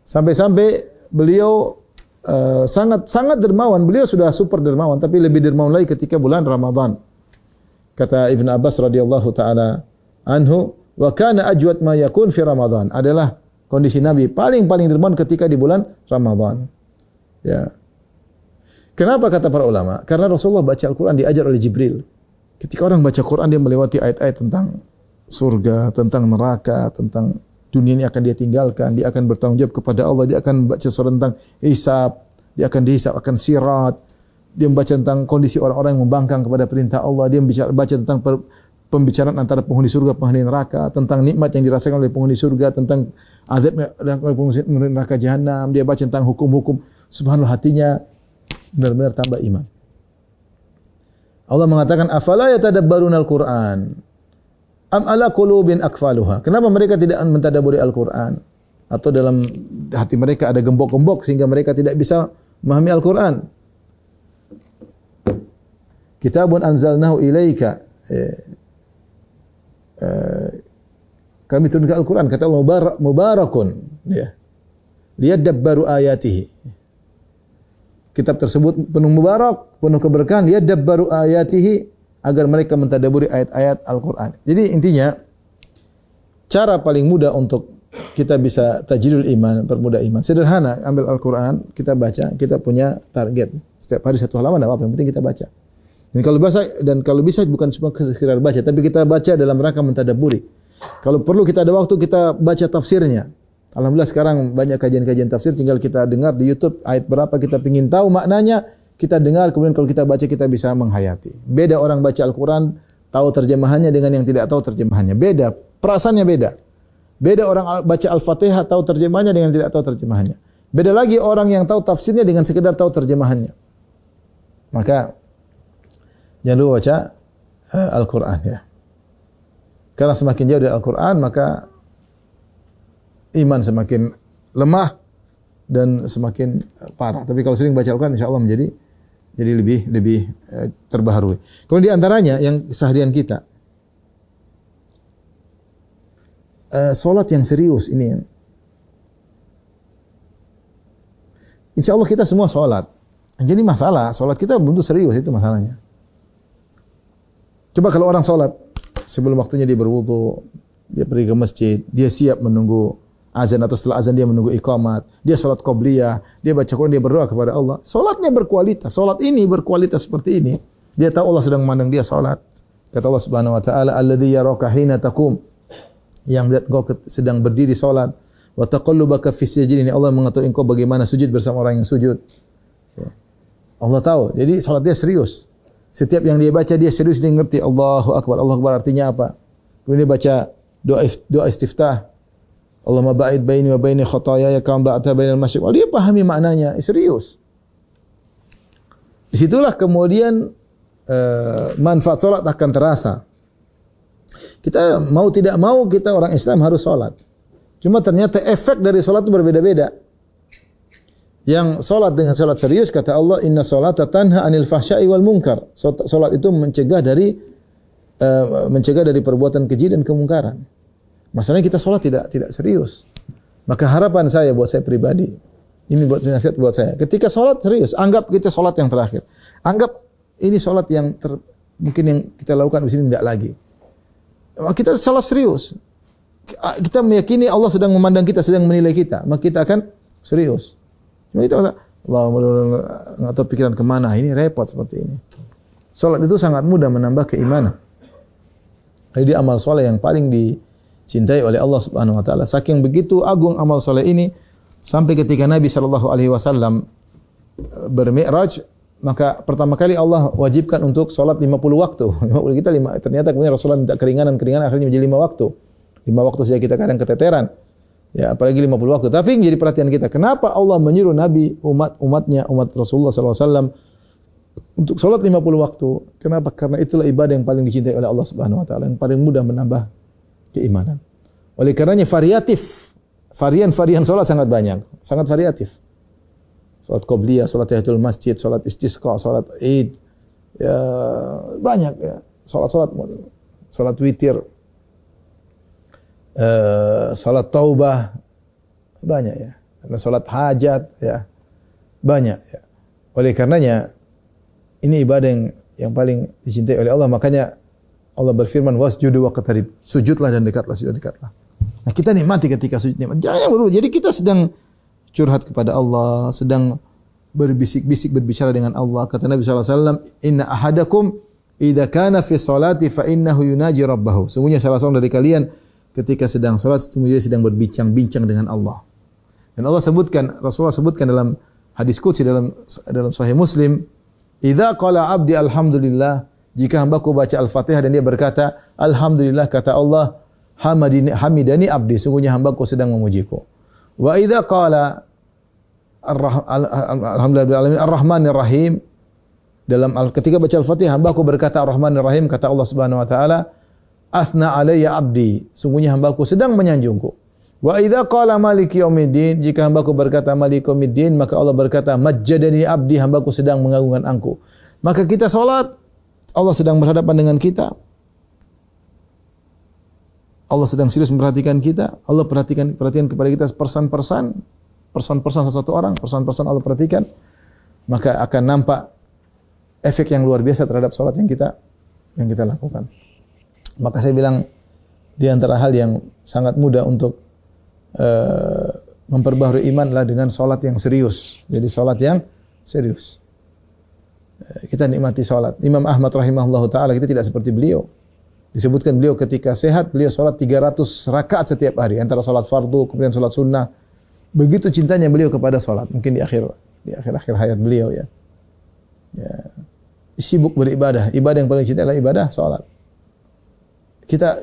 Sampai-sampai beliau sangat dermawan. Beliau sudah super dermawan, tapi lebih dermawan lagi ketika bulan Ramadan. Kata Ibn Abbas radhiyallahu taala anhu, wa kana ajwad ma yakun fi Ramadan, adalah kondisi Nabi paling dermawan ketika di bulan Ramadan. Ya. Kenapa kata para ulama? Karena Rasulullah baca Al-Quran diajar oleh Jibril. Ketika orang baca Quran, dia melewati ayat-ayat tentang surga, tentang neraka, tentang dunia ini akan dia tinggalkan, dia akan bertanggung jawab kepada Allah, dia akan baca surah tentang hisab, dia akan dihisab, akan sirat, dia membaca tentang kondisi orang-orang yang membangkang kepada perintah Allah, dia baca tentang pembicaraan antara penghuni surga, penghuni neraka, tentang nikmat yang dirasakan oleh penghuni surga, tentang azab penghuni neraka jahanam, dia baca tentang hukum-hukum. Subhanallah, hatinya benar-benar tambah iman. Allah mengatakan, afala yatadabbaruna al-Qur'an am ala qulubin akfaluha. Kenapa mereka tidak mentadabburi Al-Qur'an? Atau dalam hati mereka ada gembok-gembok sehingga mereka tidak bisa memahami Al-Qur'an. Kitabun anzalnahu ilaika. Kami turunkan Al-Quran, kata Allah, mubarakun, ya, liyadabbaru ayatihi. Kitab tersebut penuh mubarak, penuh keberkahan, liyadabbaru ayatihi, agar mereka mentadabburi ayat-ayat Al-Quran. Jadi intinya, cara paling mudah untuk kita bisa tajidul iman, permudah iman, sederhana, ambil Al-Quran, kita baca, kita punya target. Setiap hari satu halaman, apa yang penting kita baca. Dan kalau bisa bukan cuma sekedar baca, tapi kita baca dalam rangka mentadabburi. Kalau perlu kita ada waktu, kita baca tafsirnya. Alhamdulillah sekarang banyak kajian-kajian tafsir, tinggal kita dengar di YouTube ayat berapa, kita ingin tahu maknanya, kita dengar, kemudian kalau kita baca kita bisa menghayati. Beda orang baca Al-Quran tahu terjemahannya dengan yang tidak tahu terjemahannya. Beda, perasaannya beda. Beda orang baca Al-Fatihah tahu terjemahannya dengan yang tidak tahu terjemahannya. Beda lagi orang yang tahu tafsirnya dengan sekedar tahu terjemahannya. Maka jangan lupa baca Al-Quran, ya. Karena semakin jauh dari Al-Quran, maka iman semakin lemah dan semakin parah. Tapi kalau sering baca Al-Quran, insya Allah menjadi lebih terbaharui. Kemudian di antaranya yang keseharian kita, solat yang serius ini. Insya Allah kita semua solat. Jadi masalah solat kita belum tentu serius, itu masalahnya. Coba kalau orang solat sebelum waktunya dia berwudu, dia pergi ke masjid, dia siap menunggu azan atau setelah azan dia menunggu iqamat, dia solat qobliyah, dia baca Quran, dia berdoa kepada Allah. Solatnya berkualitas. Solat ini berkualitas seperti ini. Dia tahu Allah sedang memandang dia solat. Kata Allah Subhanahu wa taala, alladzi yaraka hina taqum, yang melihat engkau sedang berdiri solat, wa taqallubaka fis sajidin, Allah mengetahui engkau bagaimana sujud bersama orang yang sujud. Ya. Allah tahu. Jadi solat dia serius. Setiap yang dia baca dia serius, dia ngerti Allahu Akbar. Allahu Akbar artinya apa? Kemudian dia baca doa istiftah. Allahumma ba'id baini wa baini khataayaya kama ba'adta bainal masyriq. Dia pahami maknanya, serius. Disitulah kemudian manfaat salat akan terasa. Kita mau tidak mau, kita orang Islam harus salat. Cuma ternyata efek dari salat itu berbeda-beda. Yang salat dengan salat serius, kata Allah, inna salata tanha anil fahsya'i wal munkar. Salat itu mencegah dari perbuatan keji dan kemungkaran. Masalahnya kita salat tidak serius. Maka harapan saya buat saya pribadi, ini buat nasihat buat saya. Ketika salat serius, anggap kita salat yang terakhir. Anggap ini salat yang mungkin yang kita lakukan di sini tidak lagi. Kita salat serius. Kita meyakini Allah sedang memandang kita, sedang menilai kita, maka kita akan serius. Cuma kita Allah nggak tahu pikiran kemana, ini repot seperti ini. Salat itu sangat mudah menambah keimanan. Jadi amal soleh yang paling dicintai oleh Allah Subhanahu wa taala. Saking begitu agung amal soleh ini sampai ketika Nabi sallallahu alaihi wasallam bermi'raj, maka pertama kali Allah wajibkan untuk salat 50 waktu. Kita ternyata kemudian Rasulullah minta keringanan akhirnya menjadi 5 waktu. 5 waktu saja kita kadang keteteran. Ya, apalagi 50 waktu. Tapi menjadi perhatian kita, kenapa Allah menyuruh Nabi umat Rasulullah sallallahu alaihi wasallam untuk salat 50 waktu? Kenapa? Karena itulah ibadah yang paling dicintai oleh Allah Subhanahu wa taala, yang paling mudah menambah keimanan. Oleh karenanya varian salat sangat banyak, sangat variatif. Salat qobliyah, salat tahiyatul masjid, salat istisqa, salat Id. Ya, banyak ya. Salat witir. Salat taubah banyak ya. Karena salat hajat ya. Banyak ya. Oleh karenanya ini ibadah yang paling dicintai oleh Allah, makanya Allah berfirman wasjudu waqtarib. Sujudlah dan dekatlah, sujud dekatlah. Nah, kita nikmati ketika sujud nikmat. Jangan dulu. Jadi kita sedang curhat kepada Allah, sedang berbisik-bisik berbicara dengan Allah. Kata Nabi sallallahu alaihi wasallam, "Inna ahadakum idza kana fi sholati fa innahu yunaji rabbahu." Sungguhnya salah seorang dari kalian ketika sedang salat sungguhnya sedang berbincang-bincang dengan Allah. Dan Allah sebutkan, Rasulullah sebutkan dalam hadis qudsi dalam Sahih Muslim, "Idza qala 'abdi alhamdulillah," jika hambaku baca Al-Fatihah dan dia berkata, "Alhamdulillah," kata Allah, "hamidani abdi," sungguhnya hambaku sedang memujiku. Wa idza qala alhamdulillah ar-rahmanir rahim, ketika baca Al-Fatihah hambaku berkata ar-rahmanir rahim, kata Allah Subhanahu wa taala, "Athna alayya abdi," sungguhnya hambaku sedang menyanjungku. Wa idza qala maliki yaumiddin, jika hambaku berkata maliki yaumiddin, maka Allah berkata majjadani abdi, hambaku sedang mengagungkan aku. Maka kita salat, Allah sedang berhadapan dengan kita. Allah sedang serius memperhatikan kita. Allah perhatian kepada kita persan-persan satu orang, persan-persan Allah perhatikan. Maka akan nampak efek yang luar biasa terhadap salat yang kita lakukan. Maka saya bilang di antara hal yang sangat mudah untuk memperbaharui iman adalah dengan salat yang serius. Jadi salat yang serius. Kita nikmati salat. Imam Ahmad rahimahullahu taala, kita tidak seperti beliau. Disebutkan beliau ketika sehat, beliau salat 300 rakaat setiap hari, antara salat fardu kemudian salat sunnah. Begitu cintanya beliau kepada salat. Mungkin di akhir hayat beliau ya. Sibuk beribadah. Ibadah yang paling cinta adalah ibadah salat.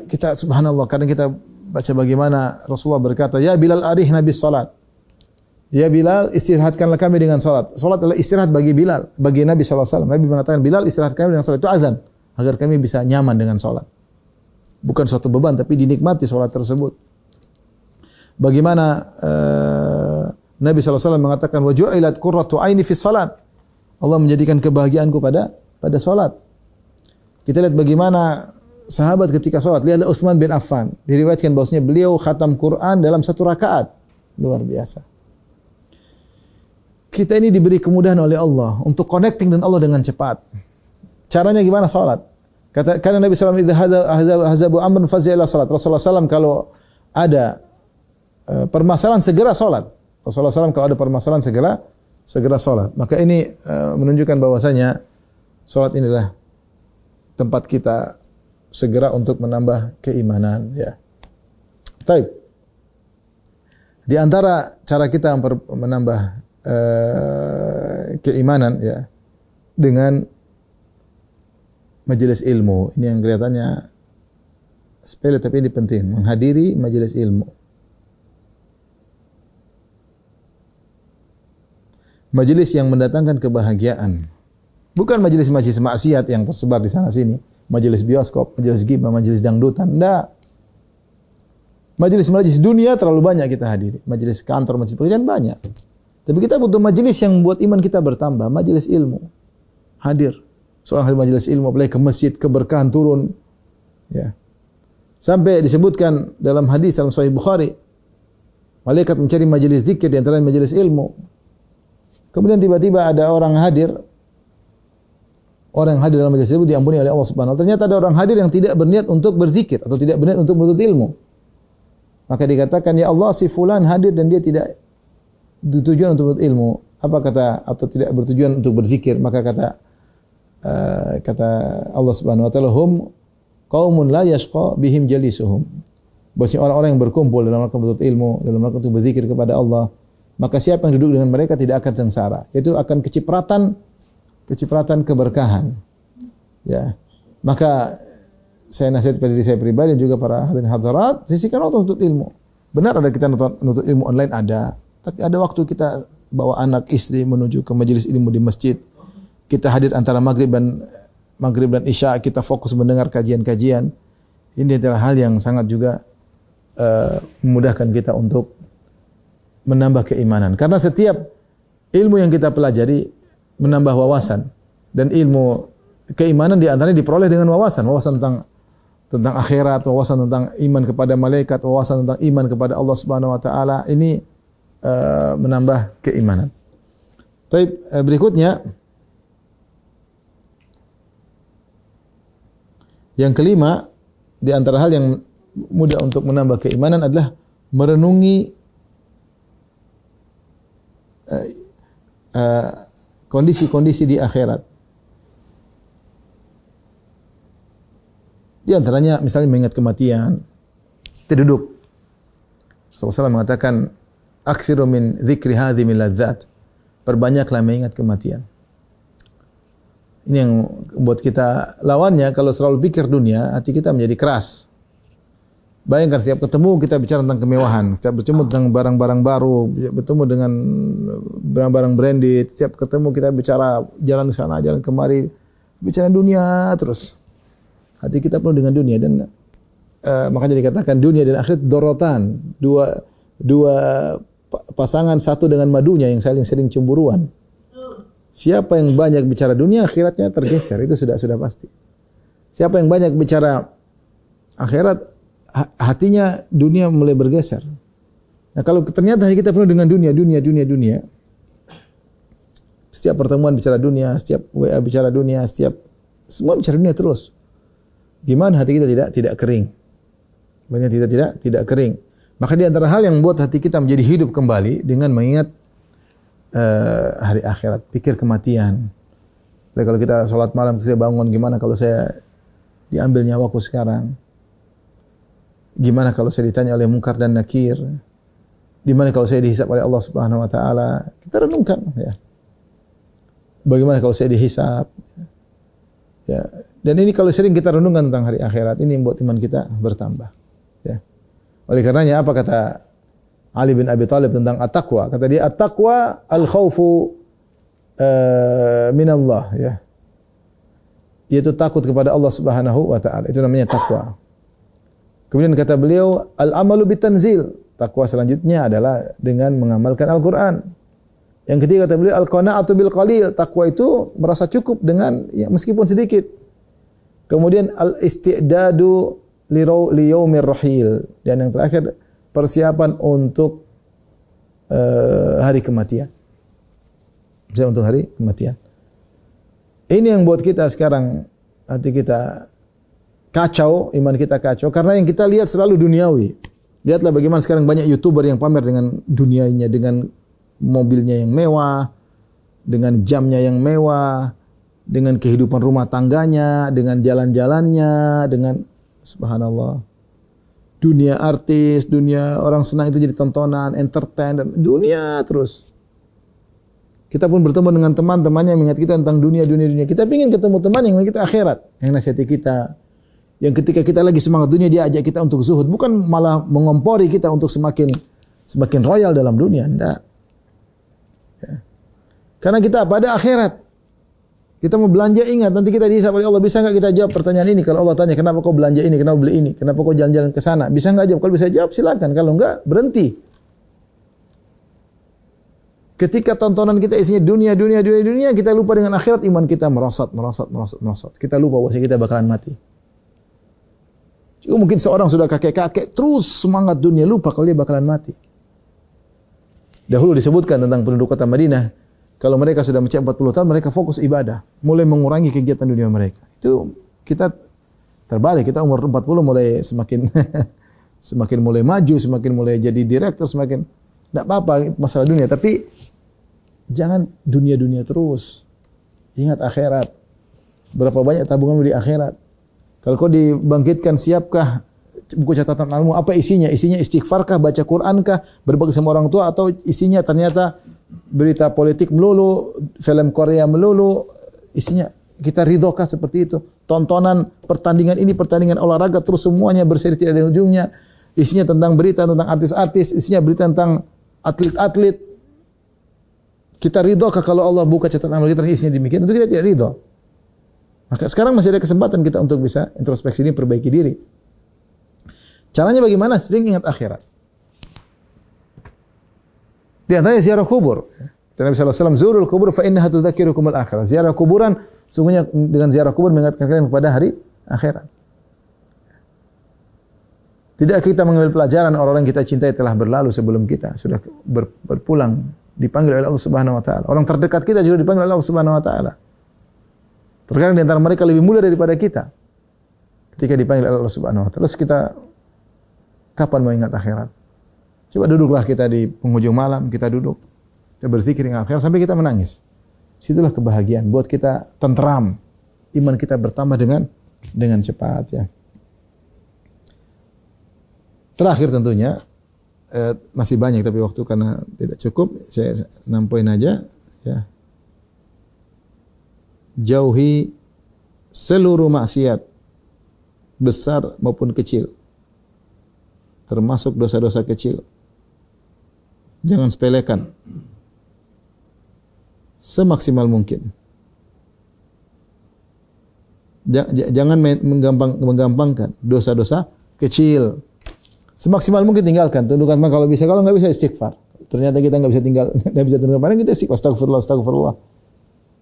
Kita subhanallah, kadang kita baca bagaimana Rasulullah berkata, "Ya Bilal arihna bis salat." Ya Bilal, istirahatkanlah kami dengan salat. Salat adalah istirahat bagi Bilal, bagi Nabi sallallahu alaihi wasallam. Nabi mengatakan, "Bilal, istirahatkan kami dengan salat." Itu azan agar kami bisa nyaman dengan salat. Bukan suatu beban, tapi dinikmati salat tersebut. Bagaimana Nabi sallallahu alaihi wasallam mengatakan, "Wa ju'ilat qurratu aini fi salat." Allah menjadikan kebahagiaanku pada salat. Kita lihat bagaimana sahabat ketika salat. Lihatlah Utsman bin Affan. Diriwayatkan bahwasanya beliau khatam Quran dalam 1 rakaat. Luar biasa. Kita ini diberi kemudahan oleh Allah untuk connecting dengan Allah dengan cepat. Caranya gimana salat? Karena Nabi sallallahu alaihi wasallam, "Idza hazabu amrun faz'a ila salat." Rasulullah sallallahu kalau ada permasalahan segera salat. Rasulullah sallallahu kalau ada permasalahan segera salat. Maka ini menunjukkan bahwasanya salat inilah tempat kita segera untuk menambah keimanan ya. Baik. Di antara cara kita menambah keimanan ya dengan majelis ilmu. Ini yang kelihatannya sepele tapi ini penting, menghadiri majelis ilmu. Majelis yang mendatangkan kebahagiaan. Bukan majelis-majelis maksiat yang tersebar di sana sini. Majelis bioskop, majelis ghibah, majelis dangdutan. Enggak. Majelis-majelis dunia terlalu banyak kita hadiri. Majelis kantor, majelis pekerjaan banyak. Tapi kita butuh majelis yang membuat iman kita bertambah. Majelis ilmu. Hadir. Seorang hadir majelis ilmu, apalagi ke masjid, keberkahan turun. Ya. Sampai disebutkan dalam hadis dalam Sahih Bukhari, malaikat mencari majelis zikir di antara majelis ilmu. Kemudian tiba-tiba ada orang hadir orang yang hadir dalam majelis tersebut diampuni oleh Allah Subhanahu wa taala. Ternyata ada orang hadir yang tidak berniat untuk berzikir atau tidak berniat untuk menuntut ilmu. Maka dikatakan, ya Allah, si fulan hadir dan dia tidak bertujuan untuk menuntut ilmu. Apa kata, atau tidak bertujuan untuk berzikir? Maka kata Allah Subhanahu wa taala, hum qaumun la yashqa bihim jalisuhum. Bahwasanya orang-orang yang berkumpul dalam rangka menuntut ilmu, dalam rangka untuk berzikir kepada Allah, maka siapa yang duduk dengan mereka tidak akan sengsara. Itu akan kecipratan keberkahan. Ya. Maka saya nasihat pada diri saya pribadi dan juga para hadirin hadirat, sisihkan waktu untuk ilmu. Benar ada kita menuntut ilmu online ada, tapi ada waktu kita bawa anak istri menuju ke majelis ilmu di masjid. Kita hadir antara maghrib dan isya, kita fokus mendengar kajian-kajian. Ini adalah hal yang sangat juga memudahkan kita untuk menambah keimanan. Karena setiap ilmu yang kita pelajari menambah wawasan, dan ilmu keimanan di antaranya diperoleh dengan wawasan tentang akhirat, wawasan tentang iman kepada malaikat, wawasan tentang iman kepada Allah Subhanahu wa taala. Ini menambah keimanan. Baik, berikutnya yang kelima di antara hal yang mudah untuk menambah keimanan adalah merenungi kondisi-kondisi di akhirat. Di antaranya misalnya mengingat kematian. Kita duduk. Rasulullah SAW mengatakan, aksiru min dzikri hadhimil ladzat. Perbanyaklah mengingat kematian. Ini yang membuat kita lawannya, kalau selalu pikir dunia, hati kita menjadi keras. Bayangkan setiap ketemu kita bicara tentang kemewahan, setiap bertemu tentang barang-barang baru, bertemu dengan barang-barang branded, setiap ketemu kita bicara jalan ke sana, jalan kemari, bicara dunia terus. Hati kita penuh dengan dunia, dan makanya dikatakan dunia dan akhirat dorotan, dua pasangan satu dengan madunya yang saling sering cemburuan. Siapa yang banyak bicara dunia, akhiratnya tergeser, itu sudah pasti. Siapa yang banyak bicara akhirat, hatinya dunia mulai bergeser. Nah, kalau ternyata kita penuh dengan dunia, setiap pertemuan bicara dunia, setiap WA bicara dunia, semua bicara dunia terus. Gimana hati kita tidak kering? Banyak tidak kering. Maka di antara hal yang membuat hati kita menjadi hidup kembali dengan mengingat hari akhirat, pikir kematian. Jadi kalau kita sholat malam, saya bangun, gimana kalau saya diambil nyawaku sekarang? Gimana kalau saya ditanya oleh Munkar dan Nakir? Gimana kalau saya dihisab oleh Allah Subhanahu wa taala? Kita renungkan, ya. Bagaimana kalau saya dihisab? Ya. Dan ini kalau sering kita renungkan tentang hari akhirat, ini membuat iman kita bertambah, ya. Oleh karenanya apa kata Ali bin Abi Thalib tentang at-taqwa? Kata dia, at-taqwa al-khaufu minallah, ya. Yaitu takut kepada Allah Subhanahu wa taala. Itu namanya takwa. Kemudian kata beliau, al-amalu bitanzil. Takwa selanjutnya adalah dengan mengamalkan Al-Qur'an. Yang ketiga kata beliau, al-qana'atu bil qalil. Takwa itu merasa cukup dengan ya, meskipun sedikit. Kemudian al-istidadu li yaumir rahil. Dan yang terakhir, persiapan untuk hari kematian. Persiapan untuk hari kematian. Ini yang buat kita sekarang hati kita kacau, iman kita kacau, karena yang kita lihat selalu duniawi. Lihatlah bagaimana sekarang banyak YouTuber yang pamer dengan dunianya, dengan mobilnya yang mewah, dengan jamnya yang mewah, dengan kehidupan rumah tangganya, dengan jalan-jalannya, dengan subhanallah. Dunia artis, dunia orang senang itu jadi tontonan, entertain, dan dunia terus. Kita pun bertemu dengan teman-temannya yang mengingat kita tentang dunia. Kita ingin ketemu teman yang mengingat kita akhirat, yang nasihati kita. Yang ketika kita lagi semangat dunia, dia ajak kita untuk zuhud, bukan malah mengompori kita untuk semakin royal dalam dunia. Enggak. Ya. Karena kita pada akhirat. Kita mau belanja, ingat nanti kita dihisab oleh Allah. Bisa enggak kita jawab pertanyaan ini? Kalau Allah tanya, kenapa kau belanja ini? Kenapa beli ini? Kenapa kau jalan-jalan ke sana? Bisa enggak jawab? Kalau bisa jawab silakan. Kalau enggak, berhenti. Ketika tontonan kita isinya dunia, kita lupa dengan akhirat, iman kita merosot. Kita lupa bahwa kita bakalan mati. Mungkin seorang sudah kakek-kakek terus semangat dunia, lupa kalau dia bakalan mati. Dahulu disebutkan tentang penduduk kota Madinah, Kalau mereka sudah mencapai 40 tahun, mereka fokus ibadah, mulai mengurangi kegiatan dunia mereka. Itu kita terbalik, kita umur 40 mulai semakin semakin mulai maju, semakin mulai jadi direktur, semakin enggak apa-apa masalah dunia, tapi jangan dunia-dunia terus. Ingat akhirat. Berapa banyak tabunganmu di akhirat? Kalau kau dibangkitkan, siapkah buku catatan ilmu? Apa isinya? Isinya istighfarkah, baca Qurankah, berbakti sama orang tua, atau isinya ternyata berita politik melulu, film Korea melulu? Isinya kita ridhokah seperti itu? Tontonan pertandingan ini, pertandingan olahraga terus semuanya berseri tidak ada ujungnya. Isinya tentang berita tentang artis-artis, isinya berita tentang atlet-atlet. Kita ridhokah kalau Allah buka catatan amal kita isinya demikian? Tentu kita tidak ridho. Maka sekarang masih ada kesempatan kita untuk bisa introspeksi ini, perbaiki diri. Caranya bagaimana? Sering ingat akhirat. Di antaranya ziarah kubur. Nabi SAW, zurul kubur fa innaha tudzakirukumul akhirah. Ziarah kuburan, sungguhnya dengan ziarah kubur mengingatkan kalian kepada hari akhirat. Tidak kita mengambil pelajaran orang-orang yang kita cintai telah berlalu sebelum kita, sudah berpulang, dipanggil oleh Allah Subhanahu wa taala. Orang terdekat kita juga dipanggil oleh Allah Subhanahu wa taala. Terkadang di antara mereka lebih mulia daripada kita. Ketika dipanggil oleh Allah Subhanahu wa taala. Terus kita kapan mau ingat akhirat? Coba duduklah kita di penghujung malam, kita duduk. Kita berzikir ingat akhirat sampai kita menangis. Situlah kebahagiaan, buat kita tentram. Iman kita bertambah dengan cepat ya. Terakhir tentunya masih banyak tapi waktu karena tidak cukup, saya 6 poin aja ya. Jauhi seluruh maksiat besar maupun kecil. Termasuk dosa-dosa kecil. Jangan sepelekan. Semaksimal mungkin. Jangan menggampangkan dosa-dosa kecil. Semaksimal mungkin tinggalkan. Tundukkan kalau bisa, kalau enggak bisa istighfar. Ternyata kita enggak bisa enggak bisa tundukkan, paling kita istighfar, astagfirullah.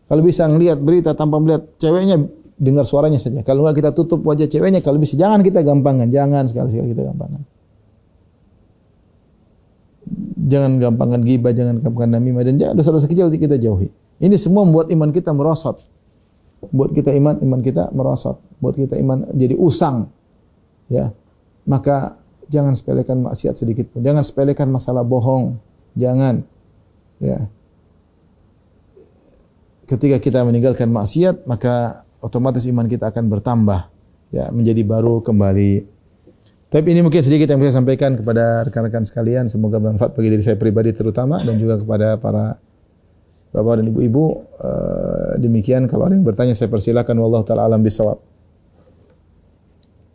Kalau bisa ngelihat berita tanpa melihat ceweknya, dengar suaranya saja. Kalau enggak kita tutup wajah ceweknya, kalau bisa jangan kita gampangkan, jangan sekali-sekali kita gampangkan. Jangan gampangkan ghibah, jangan gampangkan namimah, dan jangan dosa-dosa kecil kita jauhi. Ini semua membuat iman kita merosot. Buat kita iman kita merosot. Buat kita iman jadi usang. Ya. Maka jangan sepelekan maksiat sedikit pun. Jangan sepelekan masalah bohong. Jangan. Ya. Ketika kita meninggalkan maksiat, maka otomatis iman kita akan bertambah. Ya, menjadi baru kembali. Tapi ini mungkin sedikit yang bisa saya sampaikan kepada rekan-rekan sekalian. Semoga bermanfaat bagi diri saya pribadi terutama dan juga kepada para bapak dan ibu-ibu. Demikian, kalau ada yang bertanya saya persilakan. Wallahu ta'ala alam bisawab.